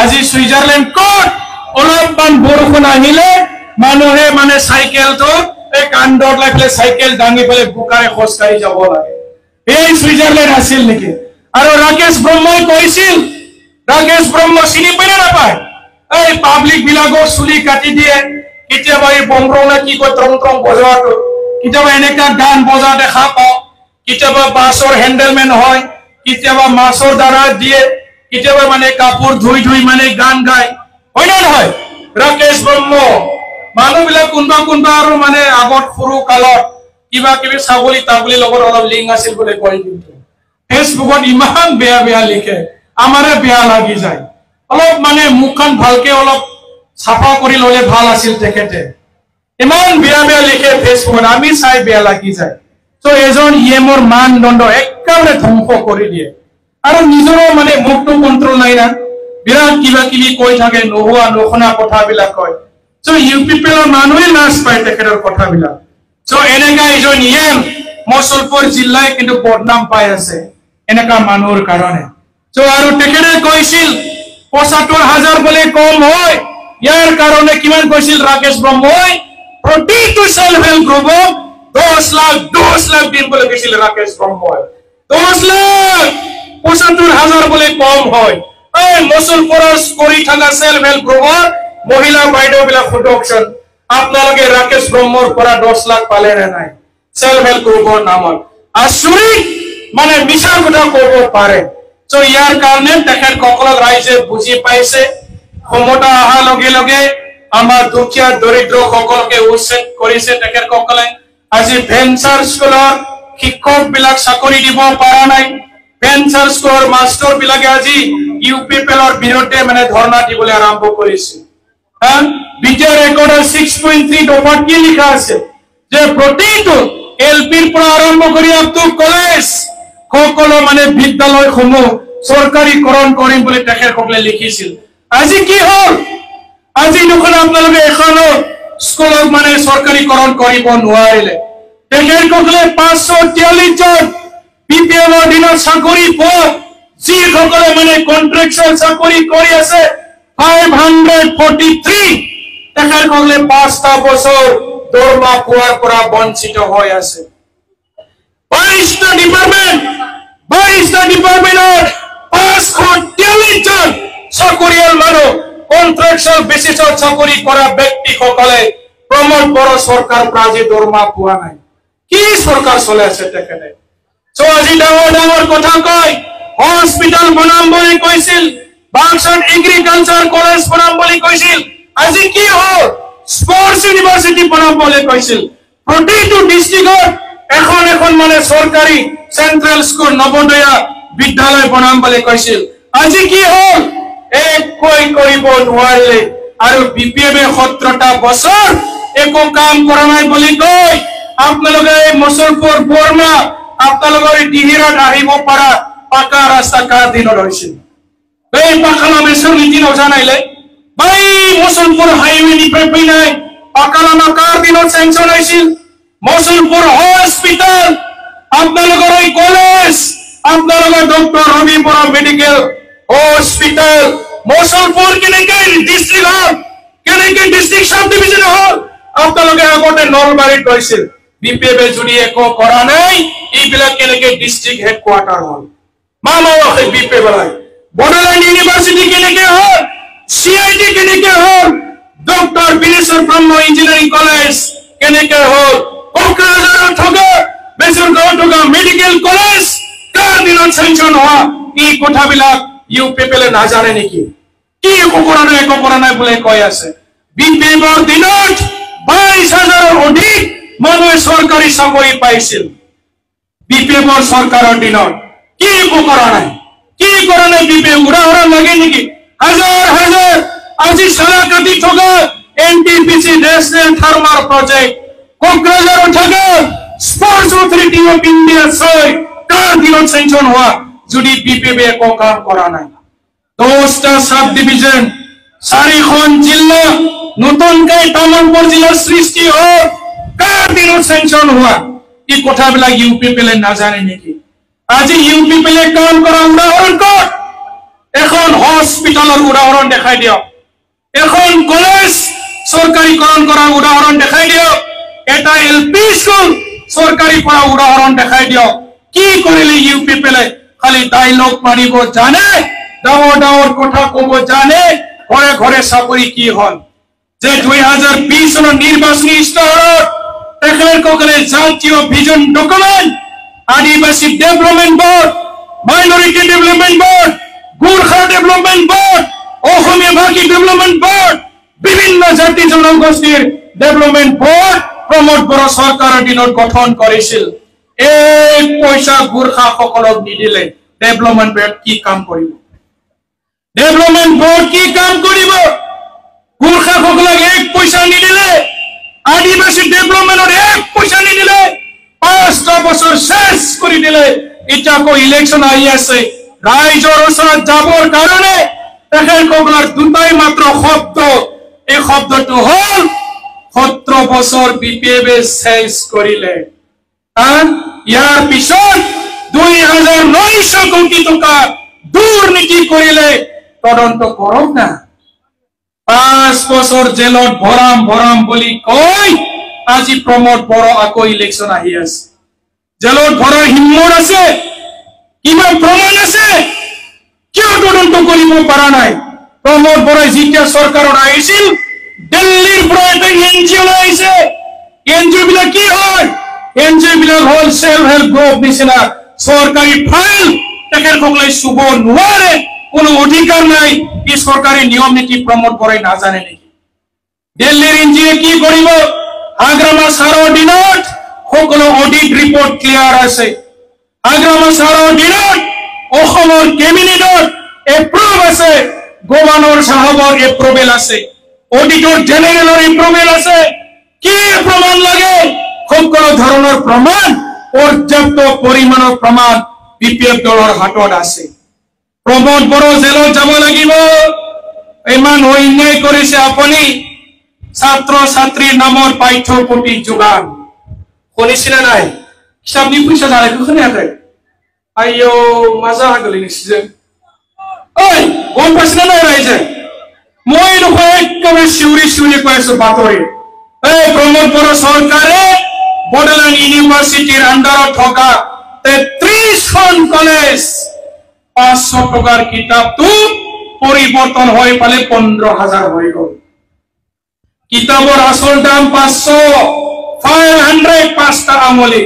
আজি সুইজাৰল্যান্ড কত অলপমান বৰষুণ আহিলে মানুহে মানে সাইকেলটো এই কাণ্ডত লাগলে সাইকেল দাঙি পেলে বুকাৰে খোজকাঢ়ি যাব লাগে এই সুইজাৰল্যান্ড আছিল নেকি আৰু ৰাকেশ ব্ৰহ্মই কৈছিল ৰাকেশ ব্ৰহ্ম চিনি পাই না পায় এই পাবলিক বিলাকৰ চুলি কাটি দিয়ে কেতিয়াবা এই বমৰৌনা কি কয় ত্ৰং ত্ৰং বজোৱাটো কেতিয়াবা এনেকা গান বজা দেখা পাওঁ কেতিয়াবা বাছৰ হেন্ডেলমেন হয় কেতিয়াবা মাছৰ দ্বাৰা দিয়ে কেতিয়াবা মানে কাপোৰ ধুই ধুই মানে গান গায় হয় না নহয় ৰাকেশ ব্ৰহ্ম মানুহ বিলাক কোনবা আৰু মানে আগত সৰু কালত কিবা কিবি ছাগলী তাগলী লগত অলপ লিংক আছিল বুলি কয় কিন্তু ফেচবুকত ইমান বেয়া বেয়া লিখে আমারে বেয়া লাগি যায় অলপ মানে মুখখন ভালকে অলপ সাফা কৰি ললে ভাল আছিল তেখেতে ইমান বেয়া বেয়া লিখে ফেসবুকত আমি চাই বেয়া লাগি যায় তো এজন ইএমৰ মানদণ্ড একেবাৰে ধ্বংস কৰি দিয়ে আৰু নিজৰো মানে মুখটো কন্ট্ৰোল নাই না বিৰাট কিবা কিবি কৈ থাকে নোহোৱা নশুনা কথাবিলাক কয় তো ইউপিপিএলৰ মানুহে লাজ পায় তেখেতৰ কথাবিলাক তো এনেকা এজন ইএম মছলপুৰ জিলায় কিন্তু বদনাম পাই আছে এনেকা মানুহৰ কাৰণে তো আৰু তেখেতে কৈছিল ৭৫,০০০ বলে কম হয় ইয়াৰ কাৰণে কিমান কৈছিল ৰাকেশ ব্ৰহ্মই প্ৰতিটো সেলফ হেল্প গ্ৰুপক 10 লাখ দিন বলে কৈছিল ৰাকেশ ব্ৰহ্মই 10 লাখ ৭৫,০০০ বলে কম হয় এই মছলপুৰত কৰি থকা সেলফ হেল্প গ্ৰুপৰ মহিলা বাইদেউ বিলাক সুদকচোন আপোনালোকে ৰাকেশ ব্ৰহ্মৰ পৰা 10 লাখ পালে নে নাই সেলফ হেল্প গ্ৰুপৰ নামত আচৰিত মানে মিছা কথা ক'ব পাৰে তো ইয়াৰ কাৰণে তেখেতসকলক ৰাইজে বুজি পাইছে ক্ষমতা অহাৰ লগে লগে আমাৰ দুখীয়া দৰিদ্ৰ সকলকে উচ্ছেদ কৰিছে তেখেতসকলে আজি ভেঞ্চাৰ স্কুলৰ শিক্ষক বিলাক চাকৰি দিব পৰা নাই ভেঞ্চাৰ স্কুলৰ মাষ্টৰ বিলাকে আজি ইউপিপিএলৰ বিৰুদ্ধে মানে ধৰ্ণা দিবলৈ আৰম্ভ কৰিছে বিটিআৰ ৰেকৰ্ডৰ 6.3 ওপৰত কি লিখা আছে যে প্ৰতিটো এলপিৰ পৰা আৰম্ভ কৰি আপ টু কলেজ সকলো মানে বিদ্যালয়সমূহ চৰকাৰীকৰণ কৰিম বুলি তেখেতসকলে লিখিছিল আজি কি হ'ল আজি দেখোন আপোনালোকে এখনো স্কুলত মানে চৰকাৰীকৰণ কৰিব নোৱাৰিলে তেখেতসকলে 543 জন বিপিএলৰ দিনত চাকৰি পোৱা যিসকলে মানে কন্ট্ৰেকচুৱেল চাকৰি কৰি আছে 543 তেখেতসকলে 5টা বছৰ দৰমহা পোৱাৰ পৰা বঞ্চিত হৈ আছে 22টা ডিপাৰ্টমেণ্টৰ 543 জন চাকৰিয়াল মানুহ কন্ট্ৰেকচুৱেল বেচিছত চাকৰি কৰা ব্যক্তিসকলে প্ৰমোদ বড়ো চৰকাৰ প্ৰাজে দৰমহা পোৱা নাই কি চৰকাৰ চলে আছে তেখেতে সো আজি ডাঙৰ কথা কয় হস্পিটাল বনাম বুলি কৈছিল বাক্সাত এগ্ৰিকালচাৰ কলেজ বনাম বুলি কৈছিল আজি কি হ'ল স্পৰ্টছ ইউনিভাৰ্চিটি বনাম বুলি কৈছিল প্ৰতিটো ডিস্ট্ৰিক্টত এখন মানে চৰকাৰী সেন্ট্ৰেল স্কুল নৱোদয়া বিদ্যালয় বনাম বুলি কৈছিল আজি কি হ'ল একোই কৰিব নোৱাৰিলে আৰু বিপিএমে 17টা বছৰ একো কাম কৰা নাই বুলি কয় আপোনালোকে মুছলপুৰ বৰ্মা আপোনালোকৰ ডিহিৰত আহিব পৰা পাকা ৰাস্তা কাৰ দিনত হৈছিল এই পাকালা মেছৰ নীতি নজানাইলে ভাই মুছলপুৰ হাইৱে নিফাই নাই পাকালা কাৰ দিনত চেংচন হৈছিল মুছলপুৰ হস্পিটাল আপোনালোকৰ এই কলেজ আপোনালোকৰ doctor Rabi Bora medical hospital Mushalpur কেনেকৈ ডিস্ট্ৰিক্ট সাব ডিভিজন হ'ল আপোনালোকে আগতে নলবাৰীত গৈছিল বিপিএমে যদি একো কৰা নাই এইবিলাক কেনেকৈ ডিস্ট্ৰিক্ট হেডকোৱাৰ্টাৰ হ'ল মামাওকে বিপিএম লাই বড়োলেণ্ড ইউনিভাৰ্চিটি কেনেকৈ হ'ল CIT কেনেকৈ হ'ল ডক্টৰ বিনেশ্বৰ ব্ৰহ্ম ইঞ্জিনিয়াৰিং কলেজ কেনেকৈ হ'ল কোকৰাঝাৰত থকা বেচৰগাঁৱত থকা মেডিকেল কলেজ কাৰ দিনত চেংচন হোৱা এই কথাবিলাক ইউপিপিএলে নাজানে নেকি কি একো কৰা নাই বুলি কৈ আছে বিপিএমৰ দিনত 22,000ৰ অধিক মানুহে চৰকাৰী চাকৰি পাইছিল বিপিএমৰ চৰকাৰৰ দিনত কি একো কৰা নাই বিপিএম উদাহৰণ লাগে নেকি হাজাৰ আজি চালা কাটি থকা এনটিপিসি নেশনেল থাৰ্মাল প্ৰজেক্ট কোকৰাঝাৰত থকা স্পৰ্টছ অথৰিটি অফ ইণ্ডিয়া কাৰ দিনত চেংচন হোৱা যদি বিপিএমে একো কাম কৰা নাই 10টা সাব ডিভিজন 4খন জিলা নতুনকৈ তামুলপুৰ জিলাৰ সৃষ্টি হ'ল কাৰ দিনত চেংচন হোৱা এই কথাবিলাক ইউপিপিএলে নাজানে নেকি আজি ইউপিপিএলে কাম কৰা উদাহৰণ কত এখন হস্পিটালৰ উদাহৰণ দেখাই দিয়ক এখন কলেজ চৰকাৰীকৰণ কৰা উদাহৰণ দেখাই দিয়ক এটা এলপি স্কুল চৰকাৰী কৰা উদাহৰণ দেখাই দিয়ক কি কৰিলে ইউপিপিএলে খালি ডায়লগ মাৰিব জানে ডাঙৰ কথা ক'ব জানে ঘৰে ঘৰে চাকৰি কি হ'ল যে 2020 চনৰ নিৰ্বাচনী ইস্তাহাৰত তেখেতসকলে জাতীয় vision document Adivasi development board minority development board Gorkha development board Asomiya ভাষী ডেভেলপমেণ্ট বোৰ্ড বিভিন্ন জাতি জনগোষ্ঠীৰ ডেভেলপমেণ্ট বোৰ্ড প্ৰমোদ বড়ো চৰকাৰৰ দিনত গঠন কৰিছিল এই পইচা গোৰ্খা সকলক নিদিলে ডেভেলপমেণ্ট বোৰ্ড কি কাম কৰিব গোৰ্খা সকলক এক পইচা নিদিলে আদিবাসী ডেভেলপমেণ্টৰ এক পইচা নিদিলে 5টা বছৰ শেষ কৰি দিলে এতিয়া আকৌ ইলেকশ্যন আহি আছে ৰাইজৰ ওচৰত যাবৰ কাৰণে তেখেতসকলৰ দুটাই মাত্ৰ শব্দ এই শব্দটো হ'ল 17 বছৰ বিপিএমে শেষ কৰিলে ইয়াৰ পিছত 2,900 কোটি টকা দুৰ্নীতি কৰিলে তদন্ত কৰক না 5 বছৰ জেলত ভৰাম বুলি কয় আজি প্ৰমোদ বড়ো আকৌ ইলেকশ্যন আহি আছে জেলত ভৰাৰ হিম্মত আছে কিমান প্ৰমাণ আছে কিয় তদন্ত কৰিব পৰা নাই প্ৰমোদ বড়োই যেতিয়া চৰকাৰত আহিছিল দিল্লীৰ পৰা এটা এনজিঅ আহিছে এনজিঅ বিলাক কি হয় এনজিঅ বিলাক হ'ল সেলফ হেল্প গ্ৰুপ নিচিনা চৰকাৰী ফাইল তেখেতসকলে চুব নোৱাৰে কোনো অধিকাৰ নাই এই চৰকাৰী নিয়ম নীতি প্ৰমোদ বড়োই নাজানে নেকি দিল্লীৰ ইঞ্জিয়ে কি কৰিব আগ্ৰামা সাৰৰ দিনত সকলো অডিট ৰিপৰ্ট ক্লিয়াৰ আছে আগ্ৰামা সাৰৰ দিনত অসমৰ কেবিনেটত এপ্ৰুভ আছে গভৰ্ণৰ সাহেবৰ এপ্ৰুভেল আছে অডিটৰ জেনেৰেলৰ এপ্ৰুভেল আছে কি প্ৰমাণ লাগে সকলো ধৰণৰ প্ৰমাণ পৰ্যাপ্ত পৰিমাণৰ প্ৰমাণ বিপিএফ দলৰ হাতত আছে প্ৰমোদ বড়ো জেলত যাব লাগিব ইমান অন্যায় কৰিছে আপুনি ছাত্ৰ ছাত্ৰীৰ নামৰ পাঠ্যপুথি যোগান শুনিছিলে নাই হিচাপনি পইচা জানাইকো শুনিয়াকে আইও মাজা আগলি নিছে ঐ গম পাইছিলে নাই ৰাইজে মই নহয় একেবাৰে চিউৰি চিউৰি কৈ আছো বাতৰি এই প্ৰমোদ বড়ো চৰকাৰে বড়োলেণ্ড ইউনিভাৰ্চিটিৰ আণ্ডাৰত থকা 33খন কলেজ 500 টকাৰ কিতাপটো পৰিৱৰ্তন হৈ পালে 15,000 হৈ গ'ল কিতাবৰ আসল দাম 500 পাঁচটা আমলি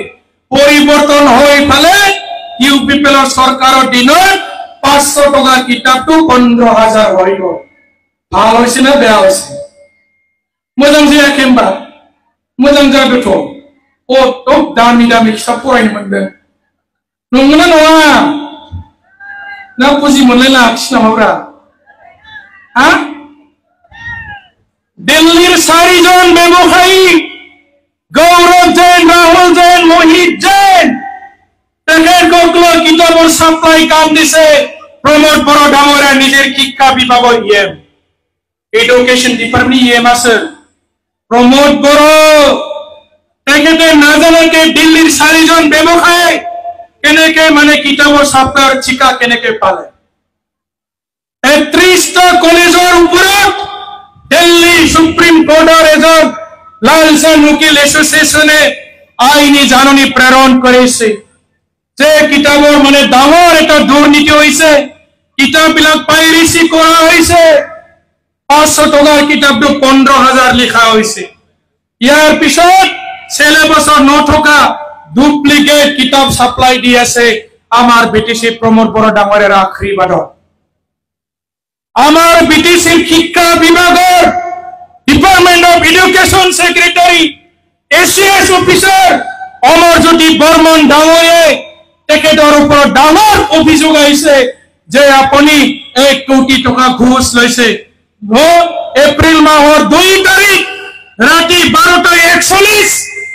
পৰিৱৰ্তন হৈ পালে ইউপিপিএলৰ চৰকাৰৰ দিনত 500 টকা কিতাপটো 15,000 হৈ গ'ল ভাল হৈছে না বেয়া হৈছে মোজাং যে কেমবা মোজাং যাবেथ' ও তো দামি দামি কিতাপ फरायनो मोनदों नंगौना नङा ना बुजि मोनलाय लाखिस नामाब्रा हा दिल्लीर 4 জন ব্যৱসায়ী গৌৰৱ জৈন ৰাহুল জৈন মোহিত জৈন তেখেতসকলে কিতাপৰ সাপ্লাই কাম দিছে প্ৰমোদ বড়ো ডাঙৰে নিজৰ শিক্ষা বিভাগৰ ইএম এডুকেশন ডিপাৰ্টমেন্ট ইএম আছে প্ৰমোদ বড়ো তেখেতে নাজানাকে দিল্লীৰ 4 জন ব্যৱসায়ী কেনেকে মানে কিতাপৰ সাপ্লাইৰ ঠিকা কেনেকে পালে 33টা কলেজৰ ওপৰত দিল্লী সুপ্ৰিম কোৰ্টৰ এজন লালচান উকিল এছ'চিয়েশ্যনে আইনী জাননী প্ৰেৰণ কৰিছে যে কিতাপৰ মানে ডাঙৰ এটা দুৰ্নীতি হৈছে কিতাপবিলাক পাইৰেচি কৰা হৈছে 500 টকাৰ কিতাপটো 15,000 লিখা হৈছে ইয়াৰ পিছত সিলেবাসৰ নথকা ডুপ্লিকেট কিতাপ সাপ্লাই দি আছে আমাৰ বিটিসি প্ৰমোদ বড়ো ডাঙৰেৰ আশীৰ্বাদত আমাৰ বিটিসিৰ শিক্ষা বিভাগৰ department of education secretary ACS officer Amarjyoti Barman ডাঙৰে তেখেতৰ ওপৰত ডাঙৰ অভিযোগ আহিছে যে আপুনি 1 কোটি টকা ঘুষ লৈছে এপ্ৰিল মাহৰ 2 তাৰিখ ৰাতি 12:41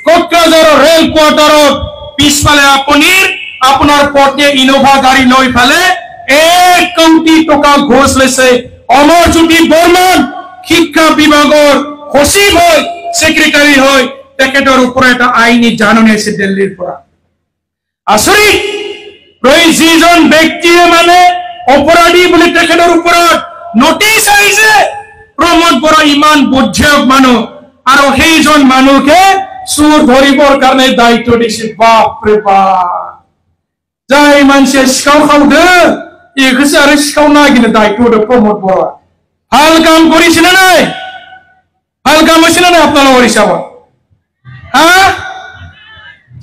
কোকৰাঝাৰৰ ৰেল কোৱাৰ্টাৰত পিছফালে আপোনাৰ পত্নীয়ে ইনোভা গাড়ী লৈ ফালে 1 কোটি টকা ঘুষ লৈছে অমৰজ্যোতি বৰ্মন শিক্ষা বিভাগৰ সচিব হয় সেক্ৰেটাৰী হয় তেখেতৰ ওপৰত এটা আইনী জাননী আছে দিল্লীৰ পৰা আচৰিত যিজন ব্যক্তিয়ে মানে অপৰাধী বুলি তেখেতৰ ওপৰত নোটিছ আহিছে প্ৰমোদ বড়ো ইমান বুদ্ধিয়ক মানুহ আৰু সেইজন মানুহকে চুৰ ধৰিবৰ কাৰণে দায়িত্ব দিছে বাপৰে বাপ যাই মানুহে শিকাও খাওঁদে এইকছে আৰু শিকাও নাগিলে দায়িত্ব দে প্ৰমোদ বড়ো ভাল কাম কৰিছিলে নাই ভাল কাম হৈছিলে নাই আপোনালোকৰ হিচাপত হা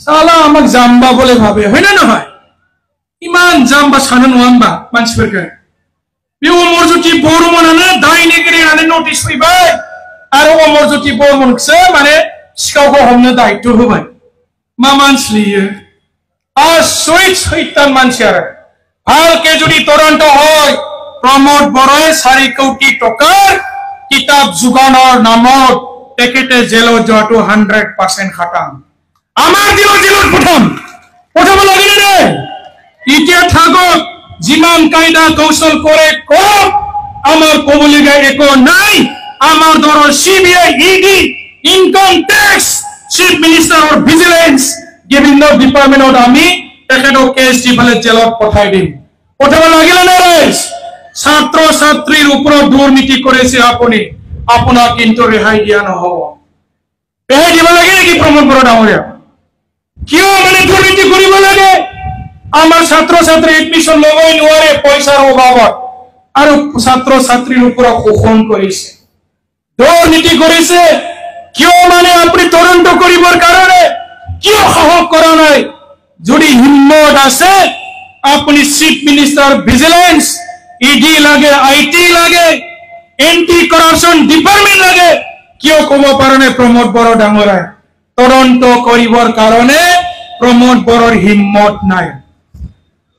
সালা আমাক জাম্বা বলে ভাবে হয় না নহয় ইমান জাম্বা সানো নহাম্বা মানসিफोरखौ बे अमरज्योति बर्मनानो दायनिगिरि होननानै नटिस फैबाय आरो अमरज्योति बर्मनखौसो माने सिखावखौ हमनो दायित्व होबाय मा मानसिलियो आसरित सैतान मानसि आरो भालके जुदि तदন্ত হয় प्रमोद बड़ोए 4 কোটি টকাৰ কিতাপ যোগানৰ নামত তেখেতে জেলত যোৱাটো 100% খাটাম আমাৰ দিনৰ জেলত পঠাব লাগিলে নে এতিয়া থাকক जिमान कायदा कौशल करे कब आमार कबलिगा एको नाई आमार दरो CBI ED income tax chief minister और विजिलेंस বিভিন্ন ডিপার্টমেন্টত আমি তেখেতক কেস দি ফেলে জেলত পঠাই দিম পঠাব লাগিলে না রাইজ ছাত্র ছাত্রীর উপর দুর্নীতি করেছে আপনি আপোনাক কিন্তু ৰেহাই দিয়া নহব ৰেহাই দিব লাগে নেকি প্ৰমোদ বড়ো ডাঙৰীয়া কিয় মানে দুৰ্নীতি কৰিব লাগে আমাৰ ছাত্ৰ ছাত্ৰী এডমিশন লবই নোৱাৰে পইচাৰ অভাৱত আৰু ছাত্ৰ ছাত্ৰীৰ ওপৰত শোষণ কৰিছে দুৰ্নীতি কৰিছে কিয় মানে আপুনি তদন্ত কৰিবৰ কাৰণে কিয় সাহস কৰা নাই যদি হিম্মত আছে আপুনি চিফ মিনিষ্টাৰ ভিজিলেন্স ইডি লাগে আইটি লাগে এন্টি কৰাপশন ডিপাৰ্টমেন্ট লাগে কিয় কব পৰা নাই প্ৰমোদ বড়ো ডাঙৰাই তদন্ত কৰিবৰ কাৰণে প্ৰমোদ বড়োৰ হিম্মত নাই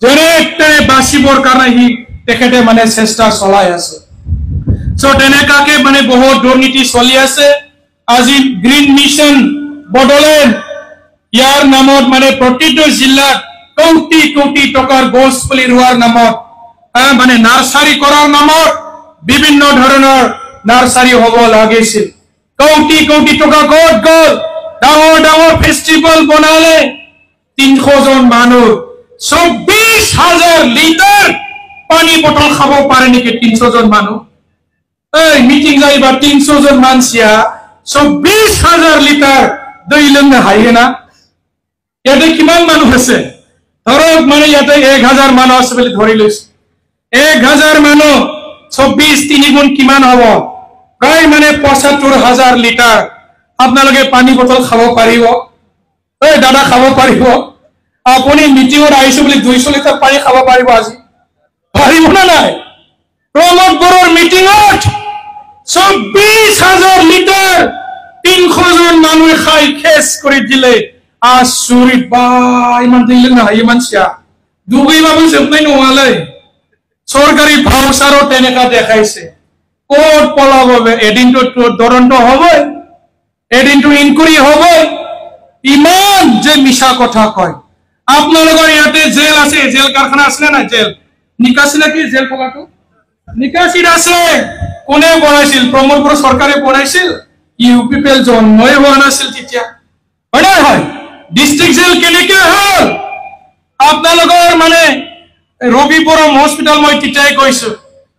যেনে তেনে বাচিবৰ কাৰণে হি তেখেতে মানে চেষ্টা চলাই আছে সো তেনেকাকে মানে বহুত দুৰ্নীতি চলি আছে আজি গ্ৰীণ মিছন বডলেণ্ড ইয়াৰ নামত মানে প্ৰতিটো জিলাত কোটি কোটি টকাৰ গছ পুলি ৰোৱাৰ নামত মানে নাৰ্সাৰী কৰাৰ নামত বিভিন্ন ধৰণৰ নাৰ্সাৰী হ'ব লাগিছিল কোটি কোটি টকা ক'ত গ'ল ডাঙৰ ডাঙৰ ফেষ্টিভেল বনালে 300 জন মানুহ 24,000 লিটাৰ পানী বটল খাব পাৰে নেকি 300 জন মানুহ এই মিটিং যাইবা 300 জন মানসিয়া 24,000 লিটাৰ দৈ লংনা হাইয়ে না ইয়াতে কিমান মানুহ আছে ধৰক মানে ইয়াতে 1000 মানুহ আছে বুলি ধৰি লৈছে 1000 মানুহ 24 3 গুণ কিমান হ'ব প্ৰায় মানে 75,000 লিটাৰ আপোনালোকে পানী বটল খাব পাৰিব এই দাদা খাব পাৰিব আপুনি মিটিংত আহিছে বুলি 200 লিটাৰ পানী খাব পাৰিব আজি পাৰিব না নাই প্ৰমোদ বড়োৰ মিটিংত 24,000 লিটাৰ 300 জন মানুহ খাই খেস কৰি দিলে আচৰিত বা ইমান দিলে না ইমান চিয়া দুগৈ বাবু জপনাই নোৱালে সরকারি ভাউচারও তেনেকা দেখাইছে কোট পলাব এদিনটো তদন্ত হবে এদিনটো ইনকুয়ারি হবে ইমান যে মিছা কথা কয় আপোনালোকৰ ইয়াতে জেল আছে জেল কারখানা আছে না জেল নিকাশি নাকি জেল পকাটো নিকাশি আছে কোনে বনাইছিল প্ৰমোদ বড়ো সৰকাৰে বনাইছিল ইউপিপিএল জন্মই হোৱা নাছিল তেতিয়া হয় না হয় ডিস্ট্ৰিক্ট জেল কেনেকে হল আপোনালোকৰ মানে রবিপুরম হসপিটাল মই তিতাই কইছো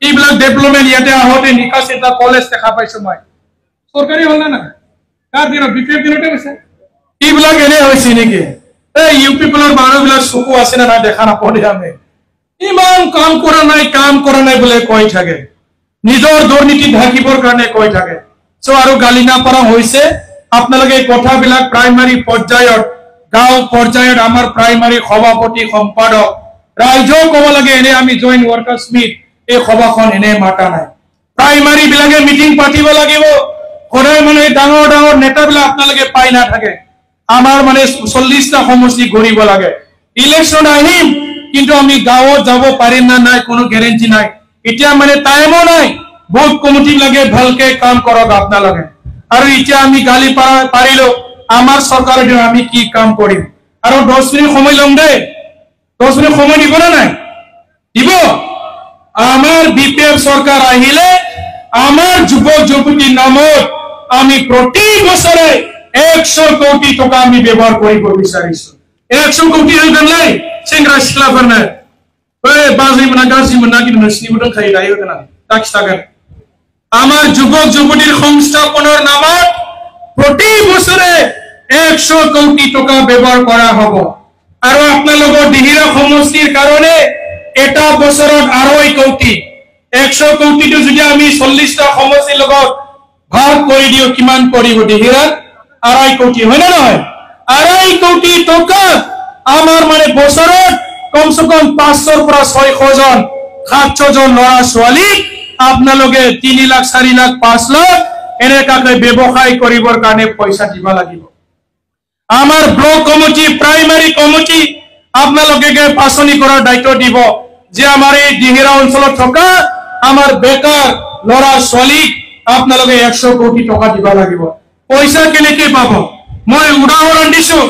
এইবিলাক ডেভেলপমেন্ট ইয়াতে আহতে নিকাশি এটা কলেজ দেখা পাইছো মই সরকারি হল না কার দিন বিপিএফ দিনতে হৈছে এইবিলাক এনে হৈছে নেকি এই ইউপিপিএলৰ মানুহবিলাক চকু আছে না দেখা নাপৰে আমি ইমান কাম কৰা নাই বলে কৈ থাকে নিজৰ দুৰ্নীতি ঢাকিবৰ কাৰণে কৈ থাকে সো আৰু গালি না পৰা হৈছে আপোনালোকে কথাবিলাক প্ৰাইমাৰী পৰ্যায়ত গাঁও পৰ্যায়ত আমাৰ প্ৰাইমাৰী সভাপতি সম্পাদক ৰাইজক ক'ব লাগে এনে আমি জয়েন্ট ওয়াৰ্কাৰ্স মিট এই সভাখন এনে মাতা নাই প্ৰাইমাৰী বিলাকে মিটিং পাতিব লাগিব সদায় মানে ডাঙৰ ডাঙৰ নেতাবিলাক আপোনালোকে পাই না থাকে আমাৰ মানে 40টা সমষ্টি ঘূৰিব লাগে ইলেকশন আহিম কিন্তু আমি গাঁৱত যাব পাৰিম না নাই কোনো গ্যাৰান্টি নাই এতিয়া মানে টাইমো নাই বুথ কমিটি লাগে ভালকে কাম কৰক আপোনালোকে আৰু এতিয়া আমি গালি পাৰিলো আমাৰ চৰকাৰৰ আমি কি কাম কৰিম আৰু 10 মিনিট সময় লম দে 10 মিনিট সময় দিব না নাই দিব আমার বিপিএফ সরকার আহিলে আমার যুবক যুবতী নামত আমি প্রতি বছরে 100 কোটি টাকা আমি ব্যবহার করিব বিচাৰিছো 100 কোটি হললাই সেংগ্রা শিলাফারনে ওই বাজি মনা গাজি মনা কি নসিবুন খাই দাইও কেনা তাকসাগার আমার যুবক যুবতীর সংস্থাপনৰ নামত প্ৰতি বছৰে 100 কোটি টাকা ব্যবহাৰ কৰা হবে আৰু আপোনালোকৰ দিহিৰা সমষ্টিৰ কাৰণে এটা বছৰত 2.5 কোটি 100 কোটিটো যদি আমি 40টা সমষ্টিৰ লগত ভাগ কৰি দিও কিমান পৰিব দিহিৰা 2.5 কোটি হয় না নহয় 2.5 কোটি টকা আমাৰ মানে বছৰত কমসে কম 500 পৰা 600 জন 700 জন ল'ৰা ছোৱালী আপোনালোকে 3 লাখ 4 লাখ 5 লাখ এনেকাকৈ ব্যৱসায় কৰিবৰ কাৰণে পইচা দিব লাগিব আমার ব্লক কমিটি প্রাইমারি কমিটি আপনাদেরকে পাছনি করার দায়িত্ব দিব যে আমার এই দিহিরা অঞ্চলত থকা আমার বেকার লড়া ছোৱালী আপনাদেরকে 100 কোটি টাকা দিব লাগিব পয়সা কেনেকে পাব মই উদাহরণ দিছো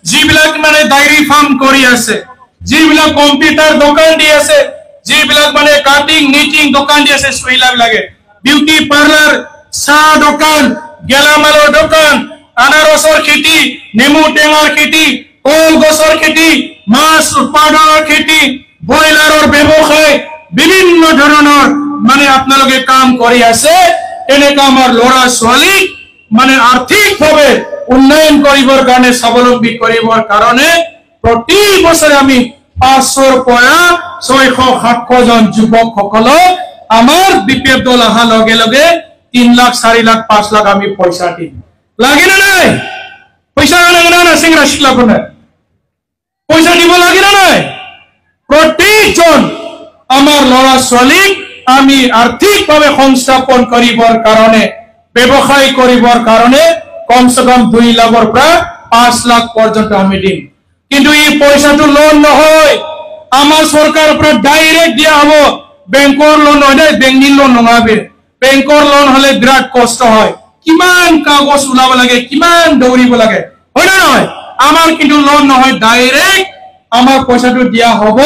যিবিলাক মানে ডায়েরি ফার্ম কৰি আছে যিবিলাক কম্পিউটার দোকান দি আছে যিবিলাক মানে কাটিং নিটিং দোকান দি আছে সইলা লাগে বিউটি পার্লার চা দোকান গেলামালৰ দোকান আনাৰসৰ খেতি নেমু টেঙাৰ খেতি কল গছৰ খেতি মাছ উৎপাদনৰ খেতি বয়লাৰৰ ব্যৱসায় বিভিন্ন ধৰণৰ মানে আপোনালোকে কাম কৰি আছে এনেকা আমাৰ ল'ৰা ছোৱালী মানে আৰ্থিকভাৱে উন্নয়ন কৰিবৰ কাৰণে স্বাৱলম্বী কৰিবৰ কাৰণে প্ৰতি বছৰে আমি 500 পৰা 600-700 জন যুৱকসকলক আমাৰ বিপিএফ দল অহা লগে লগে 3 লাখ 4 লাখ 5 লাখ আমি পইচা দিম লাগে না নাই পয়সা লাগে না সিংরা শিলাফনে পয়সা দিব লাগে না নাই প্রত্যেকজন আমার লড়া ছোৱালীক আমি আৰ্থিকভাবে সংস্থাপন কৰিবৰ কাৰণে ব্যৱসায় কৰিবৰ কাৰণে কমসে কম 2 লাখৰ পৰা 5 লাখ পৰ্যন্ত আমি দিম কিন্তু এই পইচাটো লোন নহয় আমাৰ সৰকাৰ পৰা ডাইৰেক্ট দিয়া হ'ব বেংকৰ লোন নহয় বেংকিং লোন নহয় বেংকৰ লোন হলে বিৰাট কষ্ট হয় কিমান কাগজ উলাব লাগে কিমান দৌৰিব লাগে হয় না নহয় আমাৰ কিন্তু লোন নহয় ডাইৰেক্ট আমাৰ পইচাটো দিয়া হ'ব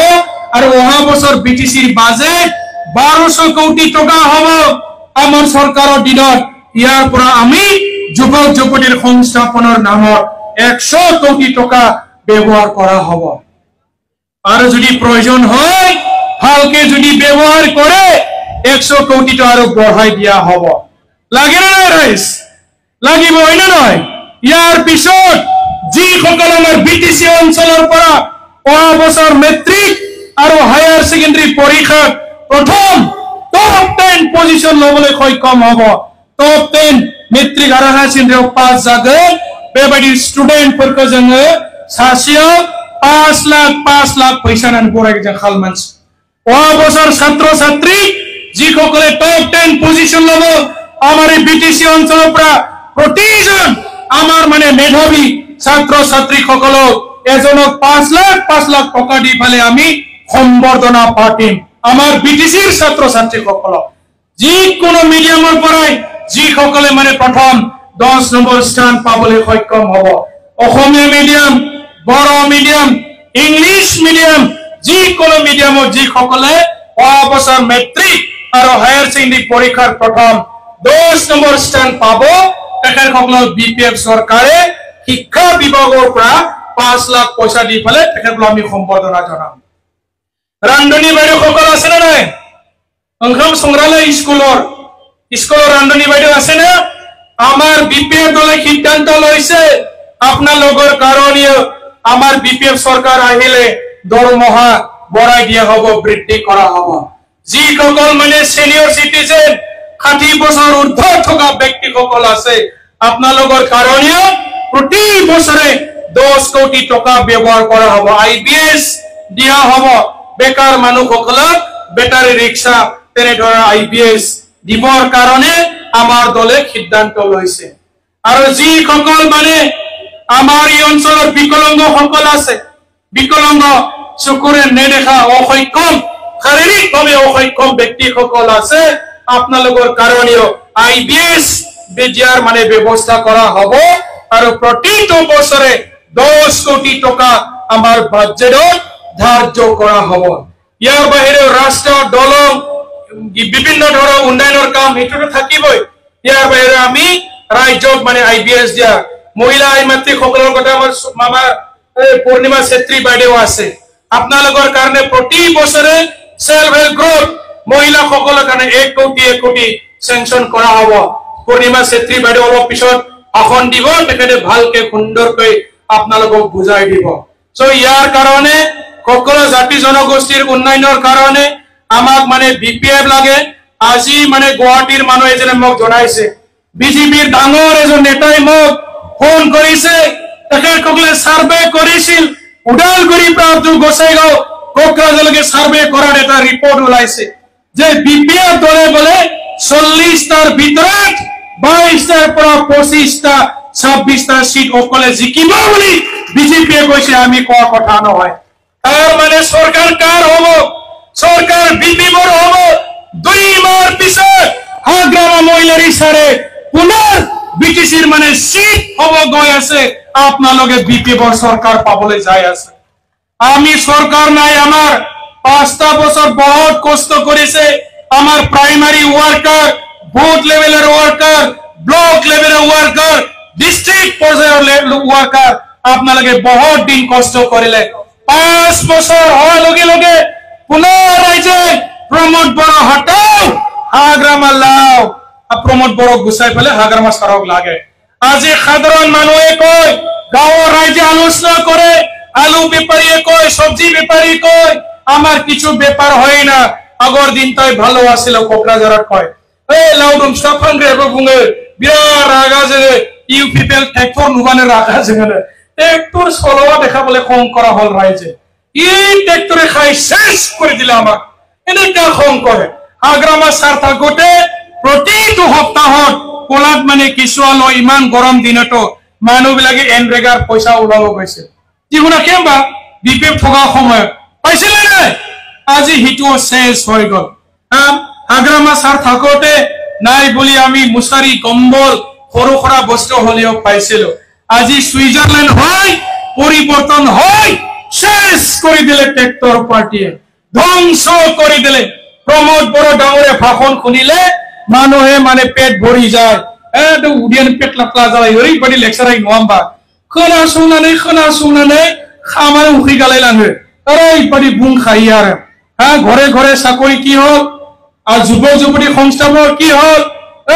আৰু অহা বছৰ বিটিসিৰ বাজেট 1200 কোটি টকা হ'ব আমাৰ সৰকাৰৰ দিনত ইয়াৰ পৰা আমি যুৱক যুৱতীৰ সংস্থাপনৰ নামত 100 কোটি টকা ব্যৱহাৰ কৰা হ'ব আৰু যদি প্ৰয়োজন হয় ভালকে যদি ব্যৱহাৰ কৰে 100 কোটি টকা আৰু বঢ়াই দিয়া হ'ব লাগে না ৰাইজ লাগিব হয় না নহয় ইয়াৰ পিছত যি সকল আমাৰ বিটিসি অঞ্চলৰ পৰা অহা বছৰ মেট্ৰিক আৰু হায়াৰ সেকেন্ডাৰী পৰীক্ষাত প্ৰথম টপ 10 পজিশন লবলৈ সক্ষম হ'ব टॉप 10 मेट्रिक आरो हायार सेकेन्डारियाव पास जागोन बेबायदि स्टुडेन्टफोरखौ जोङो सासेयाव 5 लाख फैसा होनानै बरायगोन जों खाल मानसि अहा बोसोर ছাত্র ছাত্রী যিসকলে টপ 10 পজিশন লব আমার এই বিটিসি অঞ্চলৰ পৰা প্ৰতিজন আমাৰ মানে মেধাবী ছাত্ৰ ছাত্ৰী সকলক এজনক 5 লাখ টকা দি ফালে আমি সম্বৰ্ধনা পাতিম আমাৰ বিটিসিৰ ছাত্ৰ ছাত্ৰী সকলক যিকোনো মিডিয়ামৰ পৰাই যিসকলে মানে প্ৰথম 10 নম্বৰ স্থান পাবলৈ সক্ষম হ'ব অসমীয়া মিডিয়াম বড় মিডিয়াম ইংলিশ মিডিয়াম যিকোনো মিডিয়ামৰ যিসকলে অহা বছৰ মেট্ৰিক আৰু হায়াৰ সেকেন্ডাৰী পৰীক্ষাৰ প্ৰথম 10 নম্বৰ স্থান পাব তেখেতসকলক বিপিএফ চৰকাৰে শিক্ষা বিভাগৰ পৰা 5 লাখ পইচা দি ফালে তেখেতসকলক আমি সম্বৰ্ধনা জনাম ৰান্ধনী বাইদেউসকল আছে নে নাই ওংখাম সংগ্ৰহালয় স্কুলৰ ৰান্ধনী বাইদেউ আছে না আমাৰ বিপিএফ দলে সিদ্ধান্ত লৈছে আপোনালোকৰ কাৰণে আমাৰ বিপিএফ চৰকাৰ আহিলে দৰমহা বঢ়াই দিয়া হ'ব বৃদ্ধি কৰা হ'ব যিসকল মানে সিনিয়ৰ সিটিজেন 60 বছৰ ঊৰ্ধ্ব থকা ব্যক্তিসকল আছে আপোনালোকৰ কাৰণে প্ৰতি বছৰে 10 কোটি টকা ব্যৱহাৰ কৰা হ'ব আইবিএস দিয়া হ'ব বেকাৰ মানুহসকলক বেটাৰী ৰিক্সা তেনে ধৰণৰ আইবিএস দিবৰ কাৰণে আমাৰ দলে সিদ্ধান্ত লৈছে আৰু যিসকল মানে আমাৰ এই অঞ্চলৰ বিকলাঙ্গসকল আছে বিকলাঙ্গ চকুৰে নেদেখা অসক্ষম শাৰীৰিকভাৱে অসক্ষম ব্যক্তিসকল আছে আপোনালোকৰ কাৰণেও আইবিএস বিদ্যাৰ মানে ব্যৱস্থা কৰা হ'ব আৰু প্ৰতিটো বছৰে 10 কোটি টকা আমাৰ বাজেটত ধাৰ্য কৰা হ'ব ইয়াৰ বাহিৰে ৰাস্তা দলং বিভিন্ন ধৰণৰ উন্নয়নৰ কাম হেতুটো থাকিবই ইয়াৰ বাহিৰে আমি ৰাজ্যক মানে আইবিএস দিয়া মহিলা আইমাত্ৰী সকলৰ কথা আমাৰ পূৰ্ণিমা ছেত্ৰী বাইদেউ আছে আপোনালোকৰ কাৰণে প্ৰতি বছৰে সেলফ হেল্প গ্ৰুপ মহিলা সকলৰ কাৰণে 1 কোটি সেংশন কৰা হ'ব পূৰ্ণিমা ছেত্ৰী বাইদেউ অলপ পিছত ভাষণ দিব তেখেতে ভালকে সুন্দৰকৈ আপোনালোকক বুজাই দিব সো ইয়াৰ কাৰণে সকলো জাতি জনগোষ্ঠীৰ উন্নয়নৰ কাৰণে আমাক মানে বিপিএফ লাগে আজি মানে গুৱাহাটীৰ মানুহ এজনে মোক জনাইছে বিজেপিৰ ডাঙৰ এজন নেতাই মোক ফোন কৰিছে তেখেতসকলে সাৰ্ভে কৰিছিল উদালগুৰিৰ পৰা আব্দুল গোসাইগাঁও কোকৰাঝাৰলৈকে সাৰ্ভে কৰাৰ এটা ৰিপৰ্ট ওলাইছে যে বিপিএফ দলে বলে 40টাৰ ভিতৰত 22টাৰ পৰা 25টা 26টা সিট অকলে জিকিব বুলি বিজেপিয়ে কৈছে আমি কোৱা কথা নহয় তাৰ মানে সৰকাৰ কাৰ হ'ব সৰকাৰ বিপিএফৰ হ'ব 2 মাহ পিছত হাগ্ৰামা মহিলাৰ ইছাৰে পুনৰ বিটিসিৰ মানে সিট হ'ব গৈ আছে আপোনালোকে বিপিএফৰ সৰকাৰ পাবলৈ যায় আছে আমি সৰকাৰ নাই আমাৰ 5টা বছৰ বহুত কষ্ট কৰিছে আমাৰ primary worker booth লেভেলেৰ worker block লেভেলেৰ worker district পৰ্যায়েৰ worker আপোনালোকে বহুত দিন কষ্ট কৰিলে 5 বছৰ হোৱাৰ লগে লগে পুনৰ ৰাইজে প্ৰমোদ বড় হটাও হাগ্ৰামা লাও প্ৰমোদ বড় গুছাই পেলে হাগ্ৰামা সৰক লাগে আজি সাধাৰণ মানুহে কয় গাঁৱৰ ৰাইজে আলোচনা কৰে আলু বেপাৰীয়ে কয় সবজি বেপাৰী কয় আমাৰ কিছু বেপাৰ হয় না আগৰ দিন তাই ভালো আছিল কোকৰাঝাৰত কয় এই লাউডুম স্থাপন ৰেব বুঙে বিৰাট ৰাগা যে ইউ পিপল ট্ৰেক্টৰ নুবানে ৰাখা যেনে ট্ৰেক্টৰ চলোৱা দেখাবলে খং কৰা হল ৰাইজে এই ট্ৰেক্টৰে খাই শেষ কৰি দিলে আমাক এনেকা খং কৰে হাগ্ৰামা সাৰ্থা গোটে প্ৰতিটো সপ্তাহত কলাত মানে কিছুয়া লৈ ইমান গৰম দিনতো মানুহবিলাকে এনৰেগাৰ পইচা ওলাব গৈছে যিগুণা কেবা বিপেপ থকা সময়ত পাইছিলে নাই আজি হিটো শেষ হৈ গ'ল আগ্ৰামা সাৰ থাকোতে নাই বুলি আমি মুছাৰি কম্বল সৰু সৰা বস্তু হলিও পাইছিল আজি সুইজারল্যান্ড হয় পরিবর্তন হয় শেষ করে দিলে ট্রেক্টর পার্টিয়ে ধ্বংস করে দিলে প্রমোদ বড় ডাঙরে ভাষণ শুনিলে মানুহে মানে পেট ভরি যায় এটো উডিয়ান পেট লাপলা যায় ওইবাদি লেকচারাই নয়াম্বা खोनासंनानै খামারে উখি গালাই লাঙে ওইবাদি বুং খাই আর হ্যাঁ ঘরে ঘরে চাকরি কি হল আর যুবক যুবতী সংস্থাপন কি হল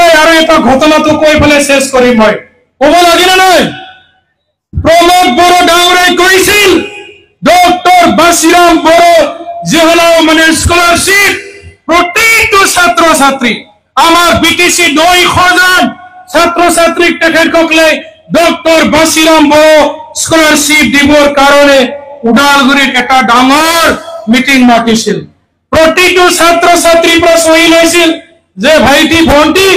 এই আর এটা ঘটনা তো কই ফেলে শেষ করি মই কব লাগে না নাই প্রমোদ বড় ডাঙরে কইছিল ডক্টর বাসিরাম বড় যেহলাও মানে স্কলারশিপ প্রত্যেকটা ছাত্র ছাত্রী আমার বিটিসি 9,000 ছাত্র ছাত্রী টেকেট ককলে ডক্টর বাসিরাম বড় স্কলারশিপ দিবর কারণে উদালগুড়ির একটা ডাঙর মিটিং মাতিছিল প্রত্যেকটা ছাত্র ছাত্রী প্রশ্ন হইছিল যে ভাইটি ভন্টি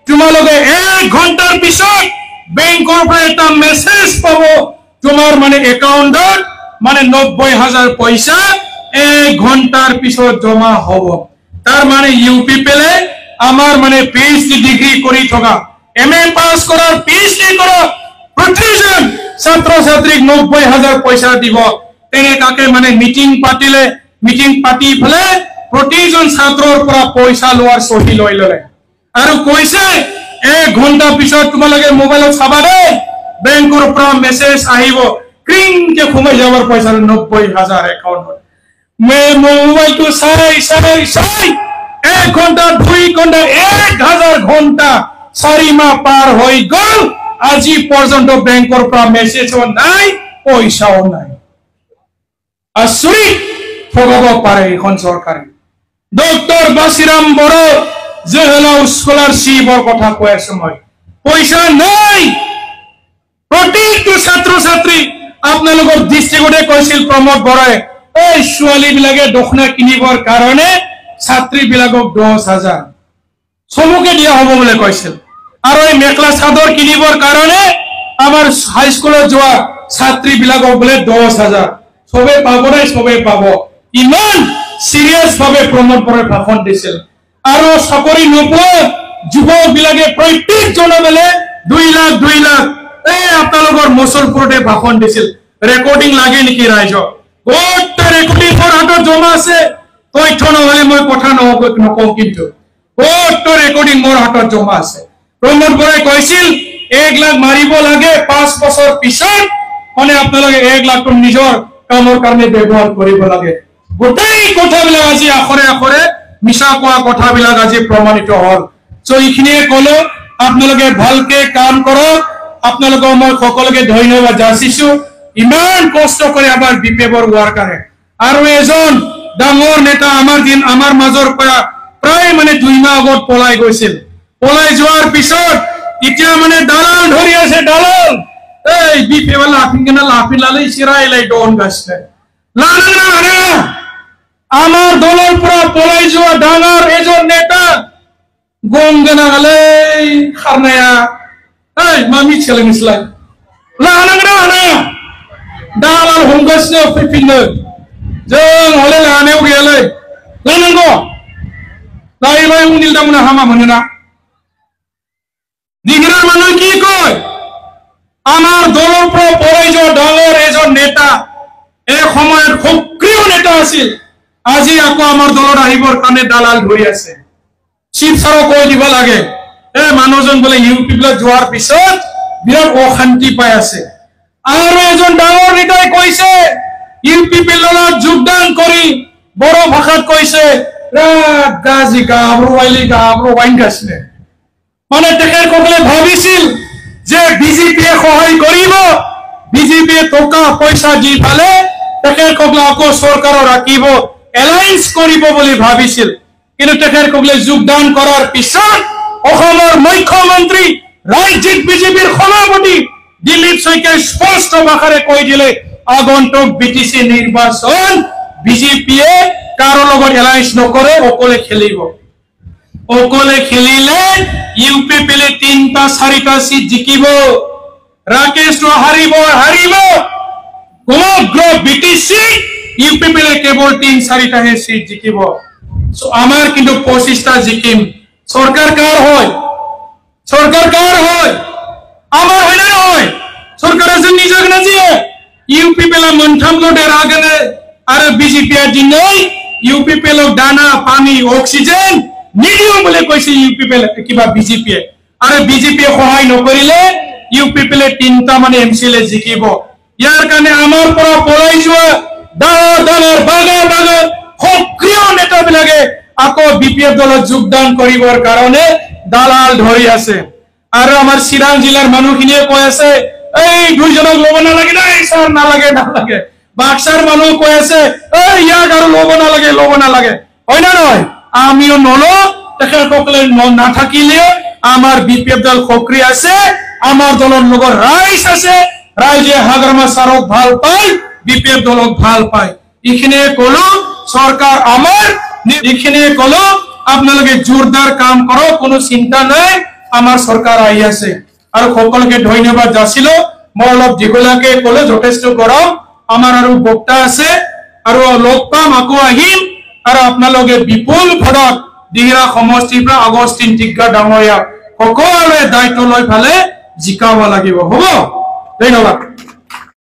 তোমালোকে 1 ঘন্টার পিছত বেংকৰ পৰা এটা মেসেজ পাবো তোমার মানে একাউন্টত মানে 90,000 পয়সা 1 ঘন্টার পিছত জমা হব তার মানে ইউপি পেলে আমার মানে পিএইচডি ডিগ্রি কৰি থকা এমএ পাস করার পিএইচডি করা প্রত্যেকজন ছাত্র ছাত্রী 90,000 পয়সা দিব তেনে কাকে মানে মিটিং পাতিলে মিটিং পাতি ফলে প্রত্যেকজন ছাত্ৰৰ পৰা পয়সা লোৱাৰ সহি লৈ ললে আৰু কৈছে 1 ঘন্টা পিছত তোমালোকে মোবাইলত চাবা দে বেংকৰ পৰা মেসেজ আহিব ক্রিং কে ঘুমাই যাবার পয়সা 90,000 একাউন্টত মে মোবাইল তো সাই 1 ঘন্টা 2 ঘন্টা 1,000 ঘন্টা 4 মাহ পার হই গল আজি পর্যন্ত বেংকৰ পৰা মেসেজও নাই পয়সাও নাই আসুরি ঠগাব পারে এখন সরকারে ডক্টর বাসিরাম বড় যেহেলা স্কলারশিপর কথা কয় সময় পয়সা নাই প্রত্যেকটা ছাত্র ছাত্রী আপনাদের ডিস্ট্রিক্টে কৈছিল প্রমোদ বড়াই এই ছোৱালী বিলাকে দখনা কিনিবৰ কারণে ছাত্রী বিলাকক 10,000 সমুকে দিয়া হব বলে কৈছিল আর এই মেখলা চাদর কিনিবৰ কাৰণে আমাৰ হাই স্কুলত যোৱা ছাত্রী বিলাকক বলে 10,000 সবে পাব নাই সবে পাব ইমান সিরিয়াস ভাবে প্রমোদ বড়াই ভাষণ দিছিল আর চাকরি নোপোৱা যুৱক বিলাকে প্রত্যেকজনে বলে 2 লাখ এই আপনাদের মুছলপুরতে ভাষণ দিছিল রেকর্ডিং লাগে নেকি রাইজ গোটা রেকর্ডিং মোর হাতত জমা আছে তথ্য নহলে মই কথা নকওঁ কিন্তু গোটা রেকর্ডিং মোর হাতত জমা আছে প্রমোদ বড়াই কৈছিল 1 লাখ মারিব লাগে 5 বছর পিছত মানে আপনাদের 1 লাখ নিজৰ কামৰ কাৰণে ব্যৱহাৰ কৰিব লাগে গোটেই কথাবিলাক আজি আখৰে আখৰে মিছা কোৱা কথাবিলাক আজি প্ৰমাণিত হল সো এইখিনিয়ে কলো আপোনালোকে ভালকে কাম কৰক আপনালোকক মই সকলোকে ধন্যবাদ যাচিছো ইমান কষ্ট কৰে আবাৰ বিপেবৰ ওয়াৰ্কাৰে আৰ এজন ডাঙৰ নেতা আমাৰ মাজৰ পৰা প্ৰায় মানে 2 মাহ আগত পলাই গৈছিল পলাই যোৱাৰ পিছত এতিয়া মানে দালাল ধৰি আছে দালাল এই বিপেবল লাফি লালে চিৰাইলাই ডন গাছলে না আমাৰ দলেৰ পৰা পলাই যোৱা ডাঙৰ এজন নেতা গঙ্গনা গালে খারনায়া এই মামি ছেলে মিছলাই লানাংনা দালাল हमगासिनो फैफिनो जों हले लानायाव गैयालै लानांगौ लायबाय उनिल दामुना हामा मोनोना दिगरार মানুহ কি কয় আমার দলৰ পৰা পলাই যোৱা ডাঙৰ এজন নেতা এই সময়ৰ সক্ৰিয় নেতা আছিল আজি আকৌ আমাৰ দলৰ আহিবৰ কাৰণে দালাল ধৰি আছে শিৱসাগৰ কৈ দিব লাগে এই মানুহজন বলে ইউপি প্লাস যোৱাৰ পিছত বিৰাট অশান্তি পাই আছে আৰ এজন ডাঙৰ নেতাই কৈছে ইউপি প্লাসত যোগদান কৰি বড় ভাষাত কৈছে ৰাত গাজি গাবৰু ওয়াইন গাছনে মানে তেখেত সকলে ভাবিছিল যে বিজেপিয়ে সহায় কৰিব বিজেপিয়ে টকা পয়সা দি পালে তেখেত সকলে আকৌ চৰকাৰৰ ৰাখিব এলায়েন্স কৰিব বুলি ভাবিছিল কিন্তু তেখেত সকলে যোগদান কৰাৰ পিছত অসমৰ মুখ্যমন্ত্ৰী ৰাজ্যিক বিজেপিৰ সভাপতি দিলীপ শইকীয়াই স্পষ্ট ভাষাৰে কৈ দিলে আগন্তুক বিটিসি নিৰ্বাচন বিজেপিয়ে কাৰো লগত এলায়েন্স নকৰে অকলে খেলিব অকলে খেলিলে ইউপিপিএলে 3টা 4টা সিট জিকিব রাকেশ হারিব সমগ্র বিটিসি ইউপিপিএলে কেবল 3-4টা সিট জিকিব আমার কিন্তু 25টা জিকিম সরকার কার হয় আমার হয় না হয় সরকার আছে নিজক না জিয়ে ইউপিপিএল মনথামলো ডেরাগনে আর বিজেপি আর দিনই ইউপিপিএল দানা পানি অক্সিজেন নিদিও বলে কইছে ইউপিপিএল কিবা বিজেপি আর বিজেপি সহায় নকৰিলে ইউপিপিএল 3টা মানে এমসিএল জিকিব ইয়াৰ কাৰণে আমাৰ পৰা পলাই যোৱা ডাঙৰ বাগান সক্ৰিয় নেতাবিলাকে আকৌ বিপিএফ দলত যোগদান কৰিবৰ কাৰণে দালাল ধৰি আছে আৰু আমাৰ চিৰাং জিলাৰ মানুহখিনিয়ে কৈ আছে এই দুইজনক লব নালাগে না স্যাৰ নালাগে বাক্সাৰ মানুহ কৈ আছে এই ইয়াক আৰু লব নালাগে হয় না নহয় আমিও নলো তেখেতসকলে নাথাকিলে আমাৰ বিপিএফ দল সক্ৰিয় আছে আমাৰ দলৰ লগত ৰাইজ আছে ৰাইজে হাগ্ৰামা সাৰক ভাল পায় বিপিএফ দলক ভাল পায় ইখিনিয়ে কলো সরকার আমার ইখিনিয়ে কলো আপোনালোকে জোরদার কাম করো কোনো চিন্তা নাই আমার সরকার আহি আছে আর সকলকে ধন্যবাদ যাচিল মই অলপ দীঘলীয়াকে কলো যথেষ্ট গরম আমার আৰু বক্তা আছে আৰু লগ পাম আকৌ আহিম আৰু আপোনালোকে বিপুল ভোটত দিহিৰা সমষ্টিৰ পৰা আগষ্টিন টিগ্গা ডাঙৰীয়া সকলোৱে দায়িত্ব লৈ ফালে জিকাব লাগিব হ'ব ধন্যবাদ।